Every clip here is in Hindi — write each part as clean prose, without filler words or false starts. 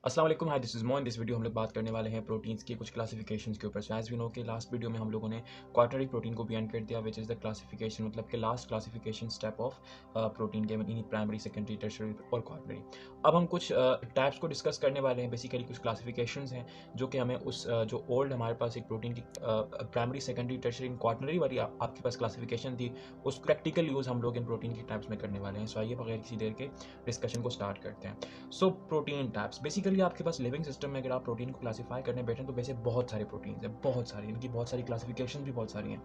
अस्सलाम वालेकुम, hi this is Moin. This video हम लोग बात करने वाले हैं प्रोटीन्स की कुछ क्लासिफिकेशंस के ऊपर। सो एज़ वी नो कि लास्ट वीडियो में हम लोगों ने क्वाटरनरी प्रोटीन को बयान कर दिया, विच इज़ द क्लासिफिकेशन, मतलब कि last classification step of protein के इन प्राइमरी, सेकेंडरी, टर्शियरी और क्वाटरनरी। अब हम कुछ टाइप्स को डिस्कस करने वाले हैं, बेसिकली कुछ क्लासिफिकेशंस हैं जो कि हमें उस जो ओल्ड हमारे पास एक प्रोटीन की प्राइमरी, सेकेंडरी, टर्शियरी, क्वाटरनरी वाली आपके पास क्लासिफिकेशन थी, उस प्रैक्टिकल यूज़ हम लोग इन प्रोटीन की टाइप्स में करने वाले हैं। सो आइए बगैर किसी देर के डिस्कशन को स्टार्ट करते हैं। सो प्रोटीन टाइप्स, बेसिकली आपके पास लिविंग सिस्टम में अगर आप प्रोटीन को क्लासीफाई करने बैठें तो वैसे बहुत सारे प्रोटीन्स हैं, बहुत सारी, इनकी बहुत सारी क्लासिफिकेशन भी बहुत सारी हैं,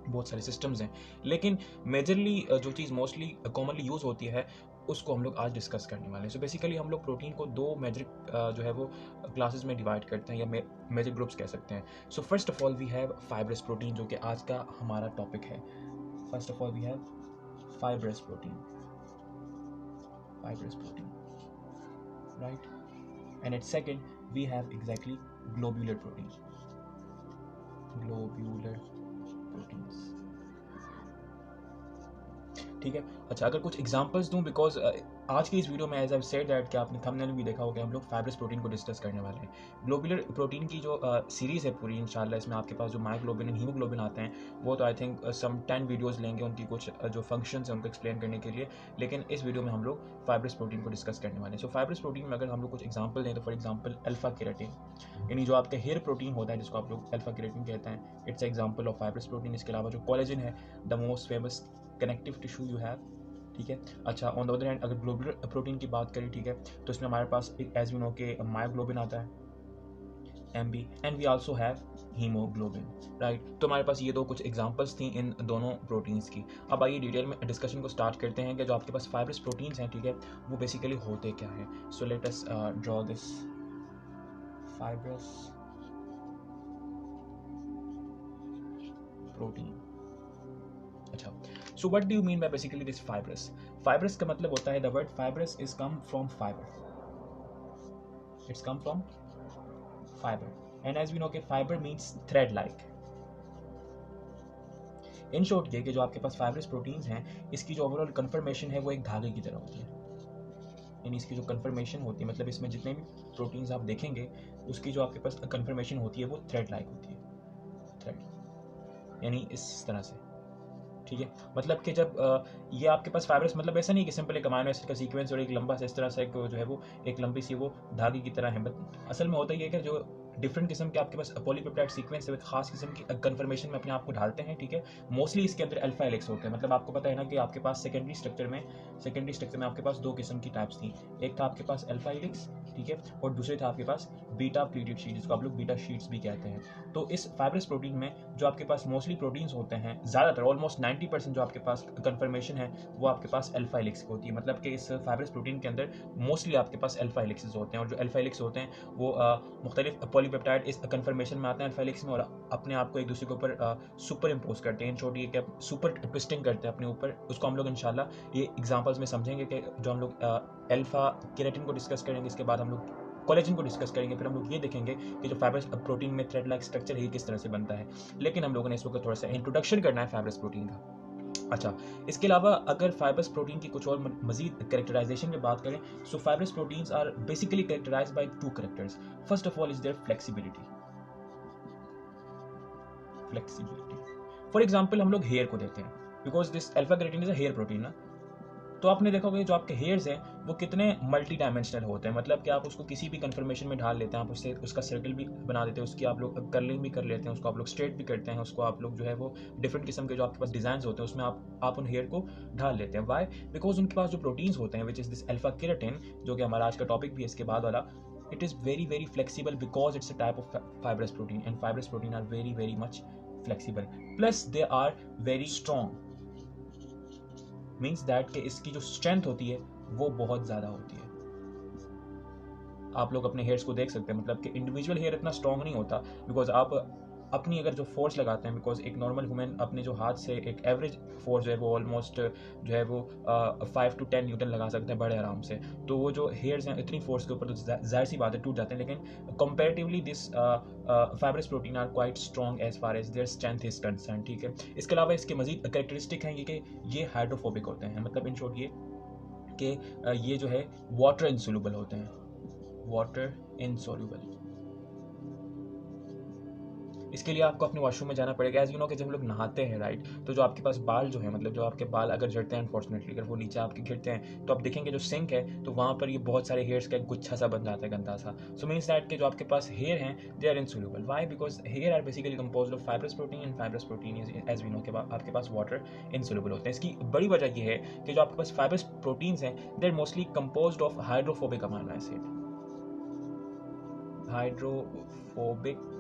बहुत सारे सिस्टम्स हैं। लेकिन मेजरली जो चीज़ मोस्टली कॉमनली यूज़ होती है उसको हम लोग आज डिस्कस करने वाले हैं। सो बेसिकली हम लोग प्रोटीन को दो मेजर जो है वो क्लासेस में डिवाइड करते हैं या मेजर ग्रुप्स कह सकते हैं। So first of all we have fibrous protein, जो कि आज का हमारा टॉपिक है। First of all we have fibrous protein, fibrous protein, right? And at second we have exactly globular proteins, globular proteins। ठीक है। अच्छा, अगर कुछ एग्जांपल्स दूं, बिकॉज आज की इस वीडियो में एज आई सेड दैट कि आपने थंबनेल भी देखा होगा, हम लोग फाइब्रस प्रोटीन को डिस्कस करने वाले हैं। ग्लोबुलर प्रोटीन की जो सीरीज़ है पूरी, इंशाल्लाह इसमें आपके पास जो मायोग्लोबिन एंड हीमोग्लोबिन आते हैं वो तो आई थिंक सम 10 वीडियोज़ लेंगे उनकी कुछ जो फंक्शंस हैं उनको एक्सप्लेन करने के लिए, लेकिन इस वीडियो में हम लोग फाइब्रस प्रोटीन को डिस्कस करने वाले हैं। सो फाइब्रस प्रोटीन में अगर हम लोग कुछ एग्जाम्पल दें तो फॉर एग्जाम्पल अल्फा केराटिन, यानी जो आपका हेयर प्रोटीन होता है जिसको आप लोग अल्फा केराटिन कहते हैं, it's example of fibrous protein. इसके अलावा जो कोलेजन है, the most famous connective tissue you have, ठीक है। अच्छा, ऑन द अदर हैंड अगर ग्लोबुलर प्रोटीन की बात करें, ठीक है, तो इसमें हमारे पास एक एज वी नो के मायोग्लोबिन आता है, MB, and we also have haemoglobin, right. तो हमारे पास ये दो कुछ एग्जांपल्स थी इन दोनों प्रोटीन्स की। अब आइए डिटेल में डिस्कशन को स्टार्ट करते हैं कि जो आपके पास फाइब्रस प्रोटीन्स हैं, ठीक है, वो बेसिकली होते क्या है। So let us draw this fibrous protein. अच्छा, so what do you mean by basically this fibrous? Fibrous का मतलब होता है, the word fibrous is come from fibre, it's come from fibre, and as we know के fibre means thread like. In short ये कि जो आपके पास फाइब्रस प्रोटीन्स हैं, इसकी जो ओवरऑल कन्फर्मेशन है वो एक धागे की तरह होती है, यानी इसकी जो कन्फर्मेशन होती है, मतलब इसमें जितने भी प्रोटीन्स आप देखेंगे उसकी जो आपके पास कन्फर्मेशन होती है वो थ्रेड लाइक होती है, थ्रेड, यानी इस तरह से, ठीक है। मतलब कि जब ये आपके पास फाइब्रस, मतलब ऐसा नहीं कि सिंपल एक अमाइनो एसिड का सीक्वेंस और एक लंबा सा इस तरह से एक जो है वो एक लंबी सी वो धागे की तरह है, बट असल में होता ही है कि जो डिफरेंट किस्म के आपके पास पॉलीपेप्टाइड सीक्वेंस है, खास किस्म की कन्फर्मेशन में अपने आप को ढालते हैं, ठीक है। मोस्टली इसके अंदर अल्फा हेलिक्स होते हैं, मतलब आपको पता है ना कि आपके पास सेकेंडरी स्ट्रक्चर में आपके पास दो किस्म की टाइप्स थी। एक था आपके पास अल्फा हेलिक्स, ठीक है, और दूसरे था आपके पास बीटा प्लीटेड शीट, जिसको आप लोग बीटा शीट्स भी कहते हैं। तो इस फाइब्रस प्रोटीन में जो आपके पास मोस्टली प्रोटीन्स होते हैं, ज़्यादातर ऑलमोस्ट 90% जो आपके पास कन्फर्मेशन है वो आपके पास अल्फा हेलिक्स की होती है। मतलब कि इस फाइब्रस प्रोटीन के अंदर मोस्टली आपके पास अल्फा हेलिक्सेस होते हैं, और जो अल्फा हेलिक्स होते हैं वो मुख्तलिफ पॉलीपेप्टाइड इस कन्फर्मेशन में आते हैं अल्फा हेलिक्स में, और अपने आप को एक दूसरे के ऊपर सुपर इम्पोज करते हैं। छोटी कि सुपर ट्विस्टिंग करते हैं अपने ऊपर, उसको हम लोग इंशाल्लाह ये एग्जांपल्स में समझेंगे कि जो हम लोग अल्फा केराटिन को डिस्कस करेंगे, इसके बाद हम लोग कोलेजन को डिस्कस करेंगे, फिर हम लोग ये देखेंगे कि जो फाइब्रस प्रोटीन में थ्रेड लाइक स्ट्रक्चर है ये किस तरह से बनता है। लेकिन हम लोगों ने इस वक्त थोड़ा सा इंट्रोडक्शन करना है फाइब्रस प्रोटीन का। अच्छा, इसके अलावा अगर फाइब्रस प्रोटीन की कुछ और मजीद कैरेक्टराइजेशन में बात करें, so fibrous proteins are basically characterised by two characters. First of all is there flexibility, flexibility. For example हम लोग हेयर को देखते हैं, because this alpha keratin is a hair protein ना, तो आपने देखा होगा जो आपके हेयर्स हैं वो कितने मल्टी डायमेंशनल होते हैं, मतलब कि आप उसको किसी भी कन्फर्मेशन में ढाल लेते हैं, आप उससे उसका सर्कल भी बना देते हैं, उसकी आप लोग कर्लिंग भी कर लेते हैं, उसको आप लोग स्ट्रेट भी करते हैं, उसको आप लोग जो है वो डिफरेंट किस्म के जो आपके पास डिजाइन होते हैं उसमें आप उन हेयर को ढाल लेते हैं। वाई? बिकॉज उनके पास जो प्रोटीन्स होते हैं which is this alpha keratin, जो कि हमारा आज का टॉपिक भी है इसके बाद वाला, it is very very flexible because it's a type of fibrous protein, and fibrous protein are very very much flexible, plus they are very strong, means that कि इसकी जो स्ट्रेंथ होती है वो बहुत ज़्यादा होती है। आप लोग अपने हेयर्स को देख सकते हैं, मतलब कि इंडिविजुअल हेयर इतना स्ट्रॉन्ग नहीं होता, बिकॉज आप अपनी अगर जो फोर्स लगाते हैं, बिकॉज एक नॉर्मल ह्यूमन अपने जो हाथ से एक एवरेज फोर्स जो है वो ऑलमोस्ट जो है वो 5 to 10 न्यूटन लगा सकते हैं बड़े आराम से। तो वो जो हेयर्स हैं इतनी फोर्स के ऊपर तो जाहिर सी बात है टूट जाते हैं, लेकिन comparatively this fibrous protein are quite strong as far as their strength is concern, ठीक है। इसके अलावा इसके मजीद कैरेक्टरिस्टिक हैं ये कि ये हाइड्रोफोबिक होते हैं, मतलब इन शॉर्ट ये कि ये जो है वाटर इंसोल्यूबल होते हैं, वाटर इनसॉल्युबल। इसके लिए आपको अपने वॉशरूम में जाना पड़ेगा। एज यू नो कि जब हम लोग नहाते हैं राइट, तो जो आपके पास बाल जो है, मतलब जो आपके बाल अगर झड़ते हैं अनफॉर्चुनेटली, अगर वो नीचे आपके गिरते हैं, तो आप देखेंगे जो सिंक है तो वहाँ पर ये बहुत सारे हेयर्स का एक गुच्छा सा बन जाता है, गंदा सा। सो मीन्स दैट के जो आपके पास हेयर हैं they are insoluble. Why? Because hair are basically composed of fibrous protein, and fibrous protein is, as we know के आपके पास वाटर इनसॉल्युबल होते हैं। इसकी बड़ी वजह ये है कि जो आपके पास फाइब्रस प्रोटीन्स हैं they are mostly composed of hydrophobic amino acid, hydrophobic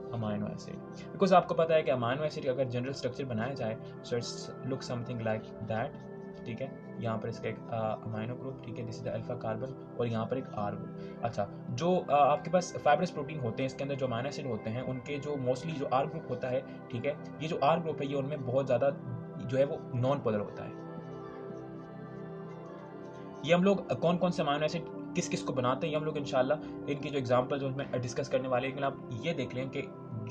amino acid. Because आपको पता है कि अमाइनो एसिड का अगर जनरल स्ट्रक्चर बनाया जाए so it's look something like that, ठीक है। यहाँ पर इसका एक अमाइनो ग्रुप, ठीक है, this is the alpha carbon, और यहाँ पर एक आर ग्रुप। अच्छा, जो आपके पास फाइब्रस प्रोटीन होते हैं इसके अंदर जो अमाइनो एसिड होते हैं उनके जो मोस्टली जो आर ग्रुप होता है, ठीक है, ये जो आर ग्रुप है ये उनमें बहुत ज़्यादा जो है वो नॉन पोलर होता है। ये हम लोग कौन कौन से अमाइनो एसिड किस किस को बनाते हैं ये हम लोग इंशाल्लाह इनकी जो एग्जांपल जो मैं डिस्कस करने वाले हैं, लेकिन आप ये देख लें कि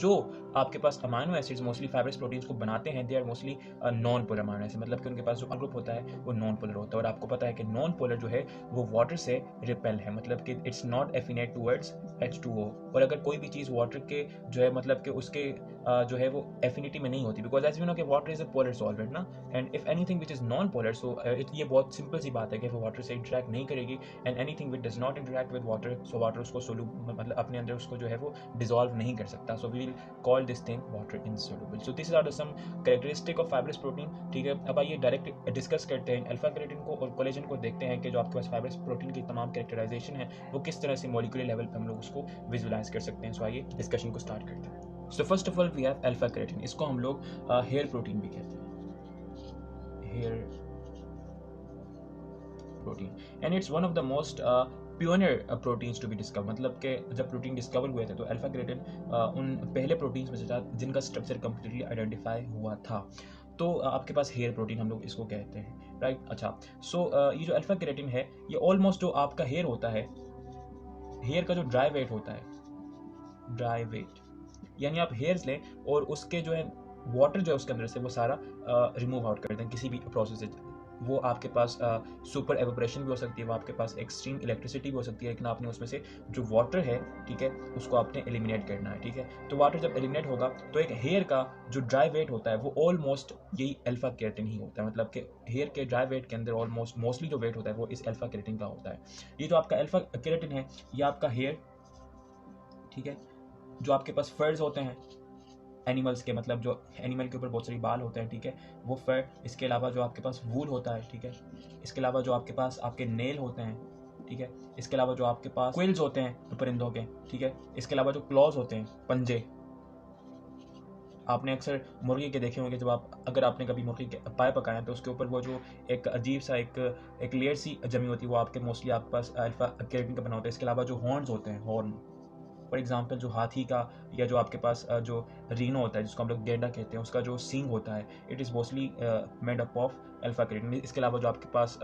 जो आपके पास amino acids mostly fibrous proteins को बनाते हैं they are mostly non polar amino acid, मतलब कि उनके पास जो ग्रुप होता है वो नॉन पोलर होता है। और आपको पता है कि नॉन पोलर जो है वो वाटर से रिपेल है, मतलब कि इट्स नॉट एफिनेट टूवर्ड्स H2O। और अगर कोई भी चीज़ वाटर के जो है मतलब कि उसके जो है वो एफिनिटी में नहीं होती, बिकॉज एज वी नो कि water is a polar solvent ना, and if anything which is non polar, so ये बहुत सिंपल सी बात है कि वो वाटर से इंटरेक्ट नहीं करेगी, and anything which does not interact with water, so water उसको मतलब अपने अंदर उसको जो है वो डिजॉल्व नहीं कर सकता। So we will call this thing water insoluble. So this are some characteristic of fibrous protein, ठीक है। अब आइए डायरेक्ट डिस्कस करते हैं अल्फा केराटिन को और कोलेजन को, देखते हैं कि जो आपके पास फाइब्रस प्रोटीन की तमाम कैरेक्टराइजेशन है वो किस तरह से मॉलिक्यूलर लेवल पर हम लोग उसको विजुलाइज कर सकते हैं। सो आइए डिस्कशन को स्टार्ट करते हैं। So first of all we have alpha keratin, इसको हम लोग हेयर प्रोटीन भी कहते हैं, hair protein, and it's one of the most pioneer proteins to be discover. मतलब कि जब प्रोटीन डिस्कवर हुए थे तो अल्फा केराटिन उन पहले प्रोटीन्स में से था जिनका स्ट्रक्चर कंप्लीटली आइडेंटिफाई हुआ था। तो आपके पास हेयर प्रोटीन हम लोग इसको कहते हैं, राइट। अच्छा, सो ये जो अल्फा केराटिन है ये ऑलमोस्ट जो आपका हेयर होता है, हेयर का जो ड्राई वेट होता है, ड्राई वेट यानी आप हेयर्स लें और उसके जो है वाटर जो है उसके अंदर से वो सारा रिमूव आउट कर दें किसी भी प्रोसेस से। वो आपके पास सुपर एवोपरेशन भी हो सकती है, वो आपके पास एक्सट्रीम इलेक्ट्रिसिटी भी हो सकती है, लेकिन आपने उसमें से जो वाटर है, ठीक है, उसको आपने एलिमिनेट करना है, ठीक है। तो वाटर जब एलिमिनेट होगा तो एक हेयर का जो ड्राई वेट होता है वो ऑलमोस्ट यही अल्फा केराटिन ही होता है, मतलब कि हेयर के ड्राई वेट के अंदर ऑलमोस्ट मोस्टली जो वेट होता है वो इस अल्फा केराटिन का होता है। ये जो आपका अल्फा केराटिन है ये आपका हेयर, ठीक है, जो आपके पास फर्स होते हैं एनिमल्स के, मतलब जो एनिमल के ऊपर बहुत सारी बाल होते हैं, ठीक है, वो फर। इसके अलावा जो आपके पास वूल होता है, ठीक है, इसके अलावा जो आपके पास आपके नेल होते हैं, ठीक है, इसके अलावा जो आपके पास क्विल्स होते हैं परिंदों के, ठीक है, इसके अलावा जो क्लॉज होते हैं, पंजे। आपने अक्सर मुर्गी के देखे होंगे, जब आप अगर आपने कभी मुर्गी के पाए पकाए तो उसके ऊपर वो जो एक अजीब सा एक लेयर सी जमी होती है वो आपके मोस्टली आपके पास अल्फा केराटिन का बना होता है। इसके अलावा जो हॉर्न्स होते हैं, हॉर्न फॉर एग्जाम्पल जो हाथी का, या जो आपके पास जो रीनो होता है जिसको हम लोग गेंडा कहते हैं, उसका जो सींग होता है it is mostly made up of alpha keratin. इसके अलावा जो आपके पास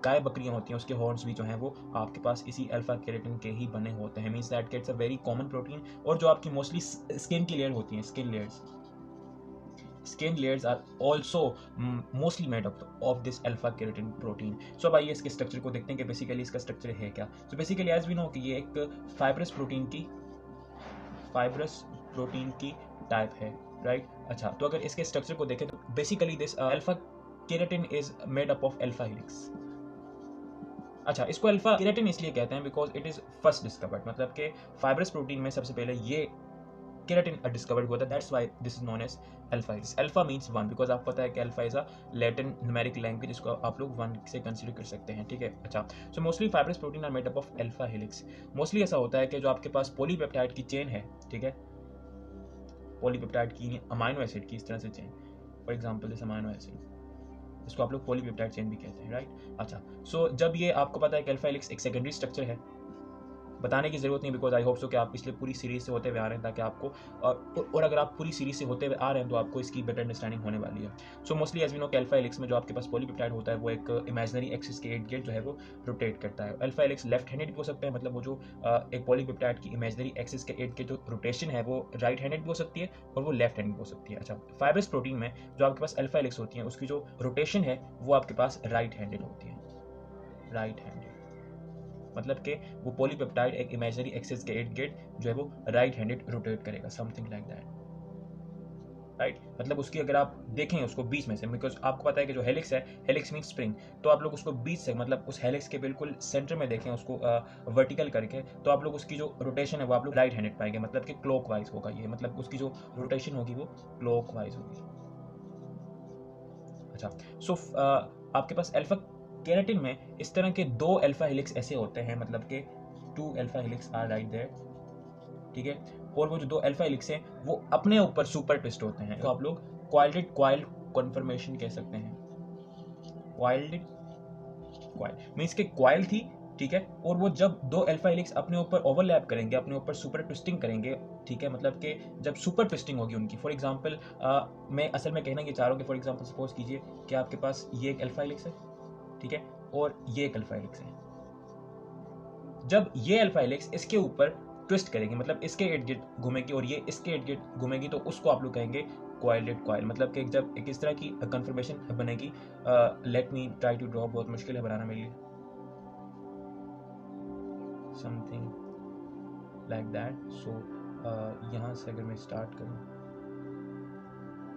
गाय बकरियां होती हैं उसके हॉर्न्स भी जो हैं वो आपके पास इसी अल्फा केराटिन के ही बने होते हैं। Means that it's a very common protein. और जो आपकी मोस्टली स्किन की लेयर होती हैं, skin layers are also mostly made up of this alpha keratin protein. So अब आइए इसके स्ट्रक्चर को देखते हैं कि बेसिकली इसका स्ट्रक्चर है क्या। So basically as we know कि ये एक फाइब्रस प्रोटीन की टाइप है, राइट। अच्छा, तो अगर इसके स्ट्रक्चर को देखें तो basically this alpha keratin is made up of alpha helix. अच्छा, इसको अल्फा केराटिन इसलिए कहते हैं because it is first discovered, मतलब कि फाइब्रस प्रोटीन में सबसे पहले ये केराटिन डिस्कवर्ड हुआ था। That's why this is known as alpha. Alpha means 1 because आपको पता है कि alpha is a Latin numeric language, जिसको आप लोग 1 से कंसीडर कर सकते हैं, ठीक है। अच्छा, so mostly fibrous protein are made up of alpha helix. Mostly ऐसा होता है कि जो आपके पास पॉलीपेप्टाइड की चेन है, ठीक है, पॉलीपेप्टाइड की अमाइनो एसिड की इस तरह से chain, for example this amino acid, इसको आप लोग पॉलीपेप्टाइड चेन भी कहते हैं, राइट। अच्छा, सो जब ये आपको पता है कि अल्फा हेलिक्स एक सेकेंडरी स्ट्रक्चर है, बताने की जरूरत नहीं बिकॉज आई होप सो कि आप पिछले पूरी सीरीज से होते हुए आ रहे हैं, ताकि आपको और अगर आप पूरी सीरीज से होते हुए आ रहे हैं तो आपको इसकी बेटर अंडरस्टैंडिंग होने वाली है। So mostly as we know कि अल्फा हेलिक्स में जो आपके पास पॉलीपेप्टाइड होता है वो एक इमेजिनरी एक्सिस के इर्द गिर्द जो है वो रोटेट करता है। अल्फा हेलिक्स लेफ्ट हैंडेड भी हो सकता है, मतलब वो जो एक पॉलीपेप्टाइड की इमेजिनरी एक्सिस के इर्द गिर्द जो रोटेशन है वो राइट हैंडेड भी हो सकती है और वो लेफ्ट हैंडेड भी हो सकती है। अच्छा, फाइब्रस प्रोटीन में जो आपके पास अल्फा हेलिक्स होती है उसकी जो रोटेशन है वो आपके पास राइट हैंडेड होती है, राइट हैंडेड। मतलब कि वो पॉलीपेप्टाइड एक इमेजिनरी एक्सिस के इर्द गिर्द जो है वो राइट हैंडेड रोटेट करेगा, समथिंग लाइक दैट, राइट। मतलब उसकी अगर आप देखें उसको बीच में से, बिकॉज आपको पता है कि जो हेलिक्स है, हेलिक्स मीन स्प्रिंग, तो आप लोग उसको बीच से मतलब उस हेलिक्स के बिल्कुल सेंटर में देखें उसको वर्टिकल करके, तो आप लोग उसकी जो रोटेशन है वो आप लोग राइट हैंडेड पाएंगे, मतलब कि क्लॉक वाइज होगा ये, मतलब उसकी जो रोटेशन होगी वो क्लॉक वाइज होगी। अच्छा, सो आपके पास अल्फा केराटिन में इस तरह के 2 अल्फा हेलिक्स ऐसे होते हैं, मतलब कि 2 alpha helix are right there, ठीक है। और वो जो 2 अल्फा हेलिक्स हैं वो अपने ऊपर सुपर ट्विस्ट होते हैं, तो आप लोग क्वाइल्डेड क्वाइल कन्फर्मेशन कह सकते हैं। क्वाइल्डेड क्वाइल मींस के क्वाइल थी, ठीक है, और वो जब 2 अल्फा हेलिक्स अपने ऊपर ओवरलैप करेंगे, अपने ऊपर सुपर ट्विस्टिंग करेंगे, ठीक है, मतलब कि जब सुपर ट्विस्टिंग होगी उनकी, फॉर एग्जांपल मैं असल में कहना ये चाह रहा हूँ कि फॉर एग्जांपल सपोज कीजिए कि आपके पास ये एक अल्फा हेलिक्स है, ठीक है, और ये एक अल्फा हेलिक्स है। जब ये अल्फा हेलिक्स इसके ऊपर ट्विस्ट करेगी, मतलब इसके इर्द गिर्द घूमेगी और ये इसके इर्द गिर्द घूमेगी, तो उसको आप लोग कहेंगे क्वाइलेट क्वाइल, मतलब कि जब एक इस तरह की कन्फर्मेशन बनेगी। Let me try to draw, बहुत मुश्किल है बनाना मेरे लिए, समथिंग लाइक दैट। सो यहाँ से अगर मैं स्टार्ट करूँ,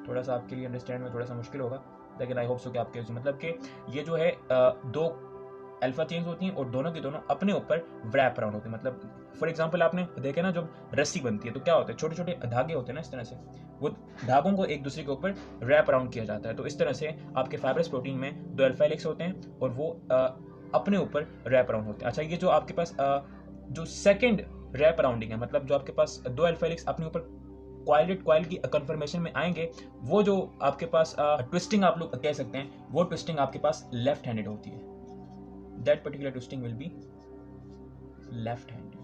थोड़ा सा आपके लिए अंडरस्टैंड में थोड़ा सा मुश्किल होगा, लेकिन आई होप सो कि आपके, मतलब कि ये जो है 2 अल्फा चेंज होती हैं और दोनों की दोनों अपने ऊपर व्रैप अराउंड होते हैं। मतलब फॉर एग्जांपल आपने देखे ना, जब रस्सी बनती है तो क्या होता है, छोटे छोटे धागे होते हैं ना, इस तरह से वो धागों को एक दूसरे के ऊपर रैप अराउंड किया जाता है। तो इस तरह से आपके फाइब्रस प्रोटीन में 2 अल्फा हेलिक्स होते हैं और वो अपने ऊपर रैप अराउंड होते हैं। अच्छा, ये जो आपके पास जो सेकेंड रैप अराउंडिंग है, मतलब जो आपके पास 2 अल्फा हेलिक्स अपने ऊपर क्वाइलेट क्वाइल की कन्फर्मेशन में आएंगे, वो जो आपके पास ट्विस्टिंग आप लोग कह सकते हैं, वो ट्विस्टिंग आपके पास लेफ्ट हैंडेड होती है। That particular twisting will be left-handed.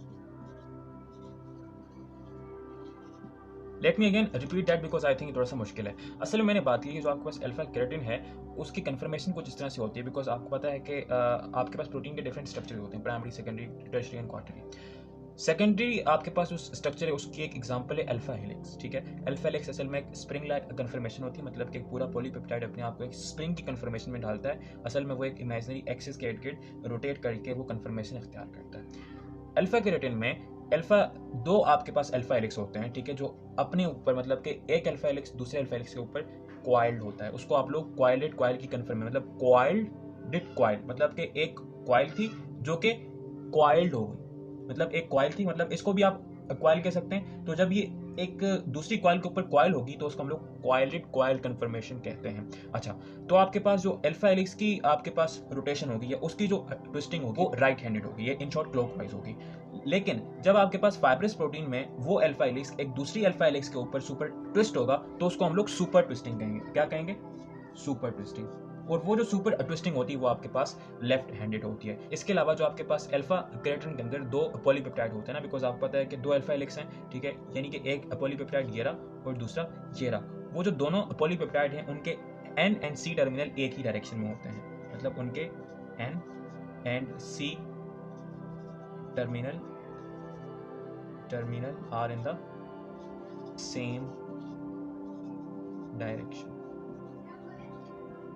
Let me again repeat that because I think थोड़ा सा मुश्किल है। असल में मैंने बात की कि जो आपके पास अल्फा केराटिन है उसकी कन्फर्मेशन कुछ इस तरह से होती है, बिकॉज आपको पता है कि आपके पास प्रोटीन के डिफरेंट स्ट्रक्चर होते हैं, primary, secondary, tertiary and quaternary. Secondary आपके पास जो स्ट्रक्चर है उसकी एक एग्जांपल है अल्फा हेलिक्स, ठीक है। अल्फा हेलिक्स असल में एक स्प्रिंग लाइक कन्फर्मेशन होती है, मतलब कि पूरा पॉलीपेप्टाइड अपने आप को एक स्प्रिंग की कन्फर्मेशन में डालता है। असल में वो एक इमेजिनरी एक्सिस के इर्द गिर्द रोटेट करके वो कन्फर्मेशन इख्तियार करता है। अल्फा केराटिन में अल्फा 2 आपके पास अल्फा हेलिक्स होते हैं, ठीक है, जो अपने ऊपर, मतलब कि एक अल्फा हेलिक्स दूसरे अल्फा हेलिक्स के ऊपर क्वाइल्ड होता है, उसको आप लोग क्वाइलेट क्वाइल की कन्फर्मेशन, मतलब क्वाइल्ड क्वाइल, मतलब कि एक क्वाइल थी जो कि क्वाइल्ड हो गई, मतलब एक क्वाइल थी, मतलब इसको भी आप क्वाइल कह सकते हैं। तो जब ये एक दूसरी क्वाइल के ऊपर क्वाइल होगी तो उसको हम लोग क्वाइलेट क्वाइल कन्फर्मेशन कहते हैं। अच्छा, तो आपके पास जो अल्फा हेलिक्स की आपके पास रोटेशन होगी या उसकी जो ट्विस्टिंग होगी वो राइट हैंडेड होगी, ये इन शॉर्ट क्लॉकवाइज होगी। लेकिन जब आपके पास फाइब्रस प्रोटीन में वो अल्फा हेलिक्स एक दूसरी अल्फा हेलिक्स के ऊपर सुपर ट्विस्ट होगा तो उसको हम लोग सुपर ट्विस्टिंग कहेंगे। क्या कहेंगे? Super twisting. और वो जो सुपर ट्विस्टिंग होती है वो आपके पास लेफ्ट हैंडेड होती है। इसके अलावा जो आपके पास अल्फा केराटिन के अंदर 2 पॉलीपेप्टाइड होते हैं ना, बिकॉज आपको पता है कि 2 अल्फा हेलिक्स हैं, ठीक है, यानी कि एक पॉलीपेप्टाइड ये रहा और दूसरा ये रहा। वो जो दोनों पॉलीपेप्टाइड हैं उनके N एंड C टर्मिनल एक ही डायरेक्शन में होते हैं, मतलब उनके N and C terminal are in the same direction.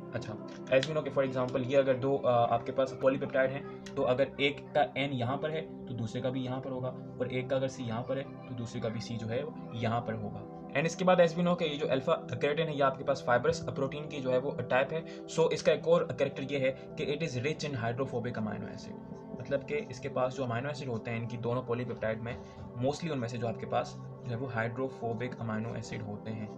अच्छा, एज वी नो कि फॉर एग्जांपल ये अगर 2 आपके पास पॉलीपेप्टाइड हैं तो अगर एक का N यहाँ पर है तो दूसरे का भी यहाँ पर होगा, और एक का अगर C यहाँ पर है तो दूसरे का भी C जो है वो यहाँ पर होगा। एंड इसके बाद एज वी नो कि ये जो अल्फा केराटिन है ये आपके पास फाइब्रस प्रोटीन की जो है वो टाइप है। सो इसका एक और कैरेक्टर ये है कि it is rich in hydrophobic amino acid, मतलब कि इसके पास जो अमाइनो एसिड होते हैं इनकी दोनों पॉलीपेप्टाइड में मोस्टली उनमें से जो आपके पास जो है वो हाइड्रोफोबिक अमाइनो एसिड होते हैं,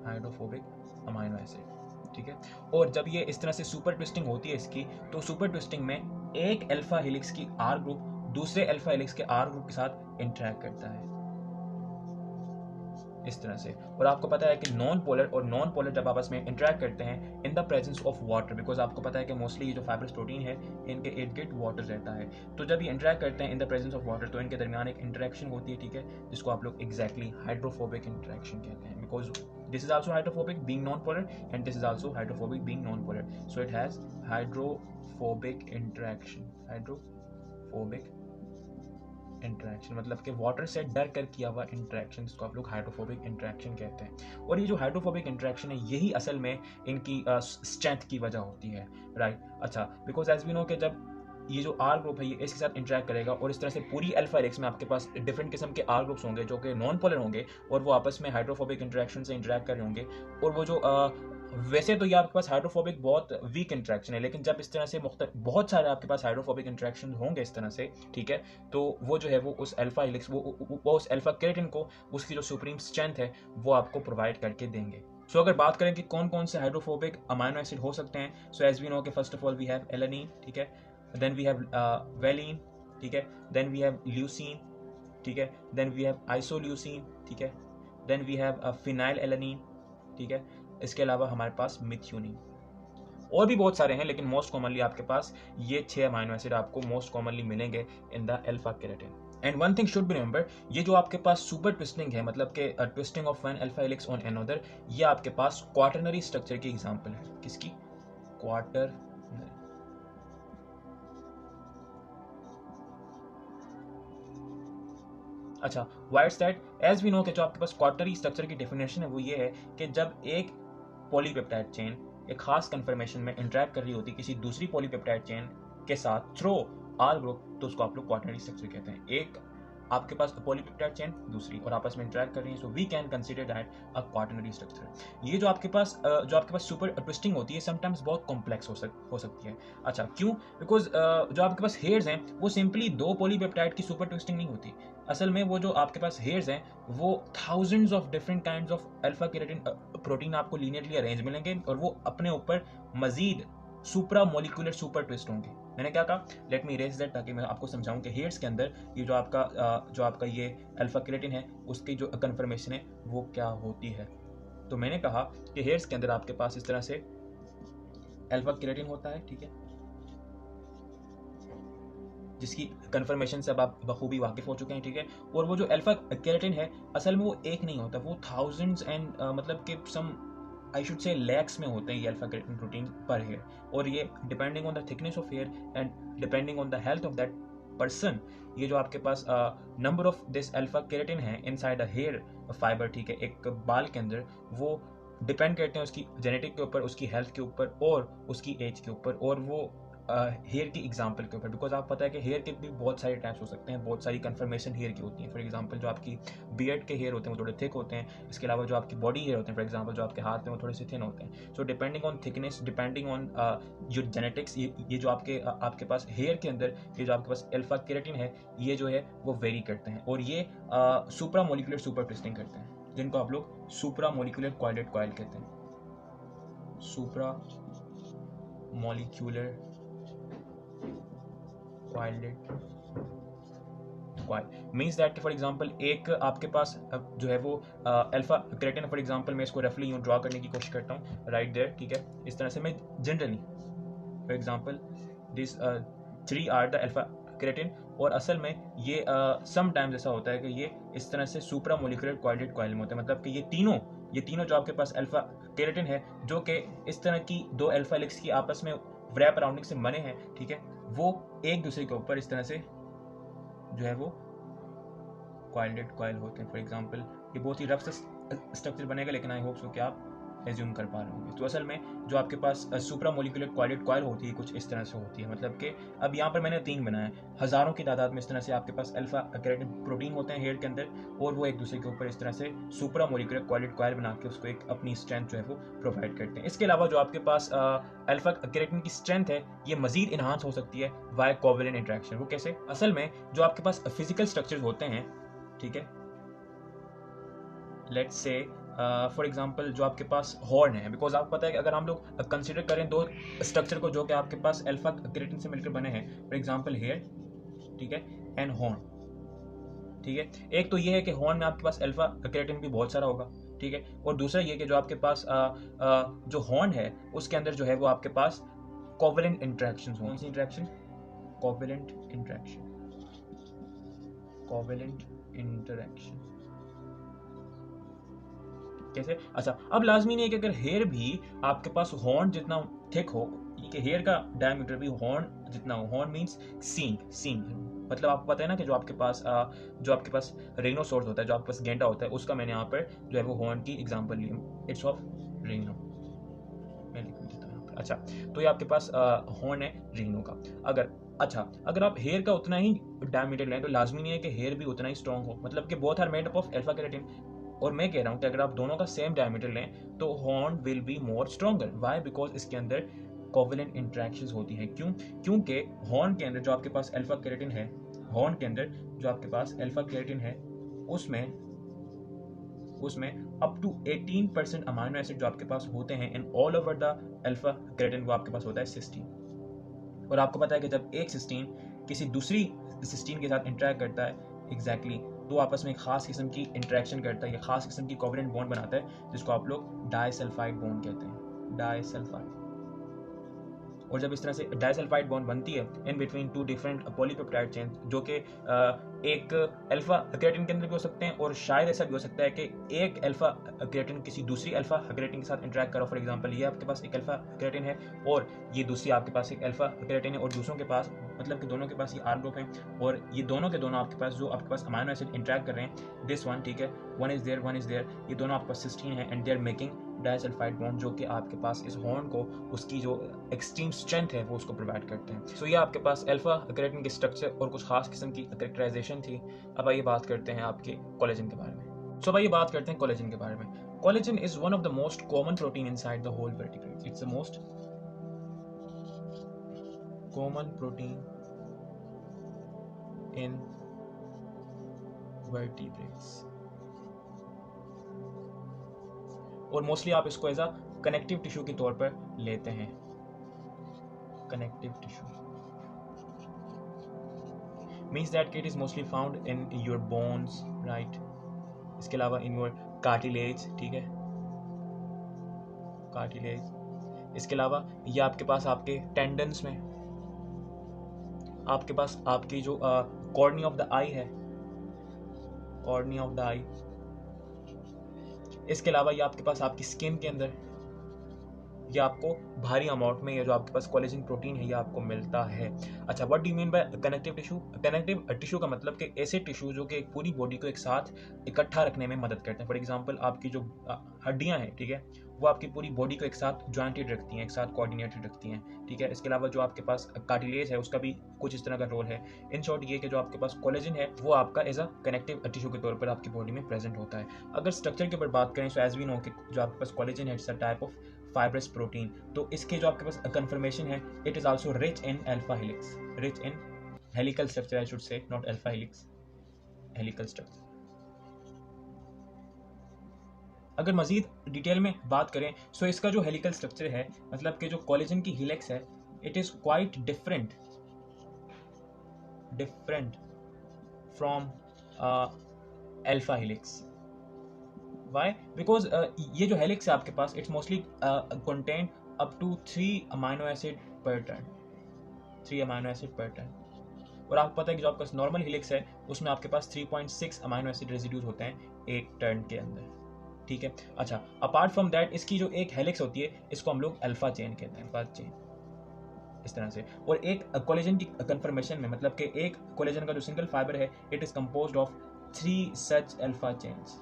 हाइड्रोफोबिक अमाइनो एसिड, ठीक है। और जब ये इस तरह से सुपर ट्विस्टिंग होती है इसकी, तो सुपर ट्विस्टिंग में एक अल्फा हेलिक्स की आर ग्रुप दूसरे अल्फा हेलिक्स के आर ग्रुप के साथ इंटरेक्ट करता है इस तरह से। और आपको पता है कि नॉन पोलर और नॉन पोलर जब आपस में इंटरेक्ट करते हैं in the presence of water, because आपको पता है कि मोस्टली ये जो फाइब्रस प्रोटीन है इनके इर्द गिर्द वाटर रहता है, तो जब ये इंटरेक्ट करते हैं in the presence of water तो इनके दरमियान एक इंटरेक्शन होती है, ठीक है, जिसको आप लोग एग्जैक्टली हाइड्रोफोबिक इंटरेक्शन कहते हैं, because this is also hydrophobic being non-polar and this is also hydrophobic being non-polar, so it has hydrophobic interaction, मतलब कि वाटर से डर कर किया हुआ इंटरेक्शन, जिसको आप लोग हाइड्रोफोबिक इंटरेक्शन कहते हैं। और ये जो हाइड्रोफोबिक इंटरेक्शन है यही असल में इनकी स्ट्रेंथ की वजह होती है, राइट। अच्छा, बिकॉज एज वी नो कि जब ये जो आर ग्रुप है ये इसके साथ इंटरेक्ट करेगा और इस तरह से पूरी अल्फा हेलिक्स में आपके पास डिफरेंट किस्म के आर ग्रुप्स होंगे जो कि नॉन पोलर होंगे और वो आपस में हाइड्रोफोबिक इंटरेक्शन से इंटरेक्ट कर रहे होंगे। और वो जो वैसे तो ये आपके पास हाइड्रोफोबिक बहुत वीक इंटरेक्शन है, लेकिन जब इस तरह से बहुत सारे आपके पास हाइड्रोफोबिक इंटरेक्शन होंगे इस तरह से, ठीक है, तो वो जो है वो उस अल्फा हेलिक्स वो उस अल्फा केराटिन को उसकी जो सुप्रीम स्ट्रेंथ है वो आपको प्रोवाइड करके देंगे। सो अगर बात करें कि कौन कौन से हाइड्रोफोबिक अमाइनो एसिड हो सकते हैं, सो एज वी नो कि first of all we have alanine, ठीक है, देन वी हैव वेलिन, ठीक है, देन वी हैव ल्यूसीन, ठीक है, देन वी हैव आइसोल्यूसीन, ठीक है, then we have phenylalanine, ठीक है, इसके अलावा हमारे पास मिथ्यूनिन और भी बहुत सारे हैं, लेकिन मोस्ट कॉमनली आपके पास ये 6 अमाइनो एसिड आपको मोस्ट कॉमनली मिलेंगे in the alpha keratin. And one thing should be remember, ये जो आपके पास सुपर ट्विस्टिंग है, मतलब कि twisting of one alpha helix on another, ये आपके पास क्वाटरनरी स्ट्रक्चर की एग्जांपल है। किसकी? क्वाटरनरी। अच्छा, why is that? As we know कि जो आपके पास क्वाटरनरी स्ट्रक्चर की डेफिनेशन है वो ये है कि जब एक पॉलीपेप्टाइड चेन एक खास कन्फर्मेशन में इंटरेक्ट कर रही होती किसी दूसरी पॉलीपेप्टाइड चेन के साथ थ्रो आर ग्रुप, तो उसको आप लोग क्वाटरनरी स्ट्रक्चर कहते हैं। एक आपके पास पॉलीपेप्टाइड चेन दूसरी और आपस में इंटरेक्ट कर रही है, so we can consider that a quaternary structure. ये जो आपके पास सुपर ट्विस्टिंग होती है समटाइम्स बहुत कॉम्प्लेक्स हो सकती है। अच्छा, क्यों? बिकॉज जो आपके पास हेयर्स हैं वो सिंपली 2 पॉलीपेप्टाइड की सुपर ट्विस्टिंग नहीं होती। असल में वो जो आपके पास हेयर्स हैं वो thousands of different kinds of alpha keratin protein आपको लीनियरली अरेंज मिलेंगे और वो अपने ऊपर मजीद सुप्रा मोलिकुलर सुपर ट्विस्ट होंगे। मैंने क्या कहा? लेट मी इरेज दैट, ताकि मैं आपको समझाऊं कि हेयर्स के अंदर ये जो आपका ये अल्फा केराटिन है उसकी जो कन्फर्मेशन है वो क्या होती है। तो मैंने कहा कि हेयर्स के अंदर आपके पास इस तरह से अल्फा केराटिन होता है, ठीक है, जिसकी कन्फर्मेशन से अब आप बखूबी वाकिफ हो चुके हैं, ठीक है। और वो जो अल्फा केराटिन है असल में वो एक नहीं होता, वो थाउजेंड्स एंड मतलब कि सम आई शुड से लैक्स में होते हैं ये alpha keratin protein per hair. और ये depending on the thickness of hair and depending on the health of that person, ये जो आपके पास number of this alpha keratin है इनसाइड अ हेयर फाइबर, ठीक है, एक बाल के अंदर, वो डिपेंड करते हैं उसकी जेनेटिक के ऊपर, उसकी हेल्थ के ऊपर और उसकी एज के ऊपर और वो हेयर की एग्जांपल के ऊपर। बिकॉज आप पता है कि हेयर के भी बहुत सारे टाइप्स हो सकते हैं, बहुत सारी कन्फर्मेशन हेयर की होती है। फॉर एग्जांपल जो आपकी बियर्ड के हेयर होते हैं वो थोड़े थिक होते हैं, इसके अलावा जो आपकी बॉडी हेयर होते हैं, फॉर एग्जांपल जो आपके हाथ में वो थोड़े से थिन होते हैं। So depending on thickness, depending on your genetics, ये जो आपके पास हेयर के अंदर ये जो आपके पास अल्फा केराटिन है ये जो है वो वेरी करते हैं और ये सुप्रा मोलिकुलर सुपर ट्विस्टिंग करते हैं, जिनको आप लोग सुप्रा मोलिकुलर कॉइलेट कॉइल कहते हैं। Supramolecular means that for example एक आपके पास जो है वो अल्फा केराटिन, फॉर एग्जांपल मैं इसको रफली यूं ड्रॉ करने की कोशिश करता हूँ राइट देयर, ठीक है, इस तरह से मैं generally for example this 3 are the alpha keratin. और असल में ये समटाइम्स ऐसा होता है कि ये इस तरह से सुप्रा मोलिकुलर कॉइलेट कॉइल में होते हैं, मतलब कि ये तीनों जो आपके पास अल्फा केराटिन है जो कि इस तरह की 2 अल्फा हेलिक्स की आपस में रैप अराउंडिंग से बने हैं, ठीक है, वो एक दूसरे के ऊपर इस तरह से जो है वो कॉइलेट कॉइल होते हैं। फॉर एग्जांपल ये बहुत ही रफ स्ट्रक्चर बनेगा, लेकिन आई होप सो कि आप एज्यूम कर पा रहे होंगे। तो असल में जो आपके पास सुप्रा मोलिकुलर कॉइलेट कॉइल होती है कुछ इस तरह से होती है, मतलब कि अब यहाँ पर मैंने 3 बनाए, हज़ारों की तादाद में इस तरह से आपके पास अल्फा केराटिन प्रोटीन होते हैं हेयर के अंदर और वो एक दूसरे के ऊपर इस तरह से सुप्रा मोलिकुलर कॉइलेट कॉइल बना के उसको एक अपनी स्ट्रेंथ जो है वो प्रोवाइड करते हैं। इसके अलावा जो आपके पास अल्फा केराटिन की स्ट्रेंथ है ये मजीद इन्हांस हो सकती है वाया कोवेलेंट इंटरेक्शन। वो कैसे? असल में जो आपके पास फिजिकल स्ट्रक्चर होते हैं, ठीक है, लेट्स से फॉर एग्जांपल जो आपके पास हॉर्न है, बिकॉज आपको पता है कि अगर हम लोग कंसिडर करें 2 स्ट्रक्चर को जो कि आपके पास अल्फा केराटिन से मिलकर बने हैं, फॉर एग्जांपल हेयर, ठीक है, एंड हॉर्न, ठीक है। एक तो ये है कि हॉर्न में आपके पास अल्फा केराटिन भी बहुत सारा होगा, ठीक है, और दूसरा ये कि जो आपके पास जो हॉर्न है उसके अंदर जो है वो आपके पास कोवेलेंट इंटरेक्शन होंगे। कौन सी इंटरेक्शन? कोवेलेंट इंटरेक्शन कैसे? अच्छा, अब लाजमी नहीं है कि अगर हेयर भी आपके पास हॉर्न जितना थिक हो, कि हेयर का डायमीटर भी हॉर्न जितना हो। हॉर्न मींस सींग, मतलब आपको पता है ना कि जो आपके पास रेनोसोर्स होता है, जो आपके पास गेंडा होता है, उसका मैंने यहाँ पर जो है वो हॉर्न की एग्जांपल ली, इट्स ऑफ रेनो, मैं लिख देता हूँ। अच्छा, तो ये आपके पास हॉर्न है रीनो का। अगर अच्छा, अगर आप हेयर का उतना ही डायमीटर लें तो लाजमी नहीं है कि हेयर भी उतना ही स्ट्रॉन्ग हो, मतलब कि both are made up of alpha keratin. और मैं कह रहा हूँ कि अगर आप दोनों का सेम डायमीटर लें तो horn will be more stronger. Why? Because इसके अंदर कोवलेंट इंटरेक्शंस होती हैं। क्यों? क्योंकि हॉर्न के अंदर जो आपके पास अल्फा केराटिन है, हॉर्न के अंदर जो आपके पास अल्फा केराटिन है, उसमें उसमें अप टू 18% अमाइनो एसिड जो आपके पास होते हैं in all over the alpha keratin, वो आपके पास होता है सिस्टीन। और आपको पता है कि जब एक सिस्टीन किसी दूसरी सिस्टीन के साथ इंटरेक्ट करता है एग्जैक्टली तो आपस में एक खास किस्म की इंटरेक्शन करता है, ये खास किस्म की कोवलेंट बॉन्ड बनाता है जिसको आप लोग डाइसल्फाइड बॉन्ड कहते हैं, डाइसल्फाइड। और जब इस तरह से डाइसल्फाइड बॉन्ड बनती है in between two different polypeptide chain, जो कि एक अल्फा केराटिन के अंदर भी हो सकते हैं, और शायद ऐसा भी हो सकता है कि एक अल्फा केराटिन किसी दूसरी अल्फा केराटिन के साथ इंटरेक्ट करो। फॉर एग्जांपल ये आपके पास एक अल्फा केराटिन है और ये दूसरी आपके पास एक अल्फा केराटिन है, और दूसरों के पास मतलब कि दोनों के पास ये आर ग्रुप है, और ये दोनों के दोनों आपके पास जो आपके पास अमाइनो एसिड इंटरेक्ट कर रहे हैं, दिस वन, ठीक है, वन इज देयर, ये दोनों आपके पास सिस्टीन है and they are making disulphide bond, जो कि आपके पास इस हॉर्न को उसकी जो एक्सट्रीम स्ट्रेंथ है वो उसको प्रोवाइड करते हैं। सो ये आपके पास अल्फा केराटिन के स्ट्रक्चर और कुछ खास किस्म की कैरेक्टराइजेशन थी। अब आइए बात करते हैं आपके कोलेजन के बारे में। सो आइए बात करते हैं कोलेजन के बारे में। Collagen is one of the most common protein inside the whole vertebrates. It's the most common protein in vertebrates, और मोस्टली आप इसको एज अ कनेक्टिव टिश्यू के तौर पर लेते हैं। Connective tissue means that it is mostly found in your bones, right. इसके अलावा इन योर कार्टिलेज, ठीक है, कार्टिलेज। इसके अलावा ये आपके पास आपके टेंडन्स में, आपके पास आपकी जो कॉर्निया ऑफ द आई है, कॉर्निया ऑफ द आई। इसके अलावा ये आपके पास आपकी स्किन के अंदर, ये आपको भारी अमाउंट में ये जो आपके पास कोलेजन प्रोटीन है ये आपको मिलता है। अच्छा, what do you mean bye connective tissue? Connective tissue का मतलब कि ऐसे टिश्यू जो कि पूरी बॉडी को एक साथ इकट्ठा रखने में मदद करते हैं। फॉर एग्जांपल आपकी जो हड्डियां हैं, ठीक है, वो आपकी पूरी बॉडी को एक साथ ज्वाइंटेड रखती हैं, एक साथ कोऑर्डिनेटेड रखती हैं, ठीक है। इसके अलावा जो आपके पास कार्टिलेज है उसका भी कुछ इस तरह का रोल है। इन शॉर्ट ये कि जो आपके पास कोलेजन है वो आपका एज अ कनेक्टिव टिश्यू के तौर पर आपकी बॉडी में प्रेजेंट होता है। अगर स्ट्रक्चर के ऊपर बात करें तो एज वी नो कि जो आपके पास कोलेजन है it's a type of fibrous protein, तो इसके जो आपके पास कन्फर्मेशन है it is also rich in alpha helix, rich in helical structure, I should say, not alpha helix, helical structure. अगर मजीद डिटेल में बात करें सो इसका जो हेलिकल स्ट्रक्चर है, मतलब कि जो कोलेजन की हेलिक्स है, it is quite different from alpha helix. Why? Because ये जो हेलिक्स है आपके पास it's mostly contain up to 3 amino acid per turn, 3 amino acid per turn. और आपको पता है कि जो आपके पास नॉर्मल हेलिक्स है उसमें आपके पास 3.6 अमाइनो एसिड रेजिड्यूज होते हैं एक टर्न के अंदर, ठीक है। अच्छा, अपार्ट फ्रॉम दैट इसकी जो एक हेलिक्स होती है इसको हम लोग अल्फा चेन कहते हैं, अल्फा चेन, इस तरह से। और एक कोलेजन की कंफर्मेशन में, मतलब कि एक कोलेजन का जो सिंगल फाइबर है it is composed of 3 such alpha chains,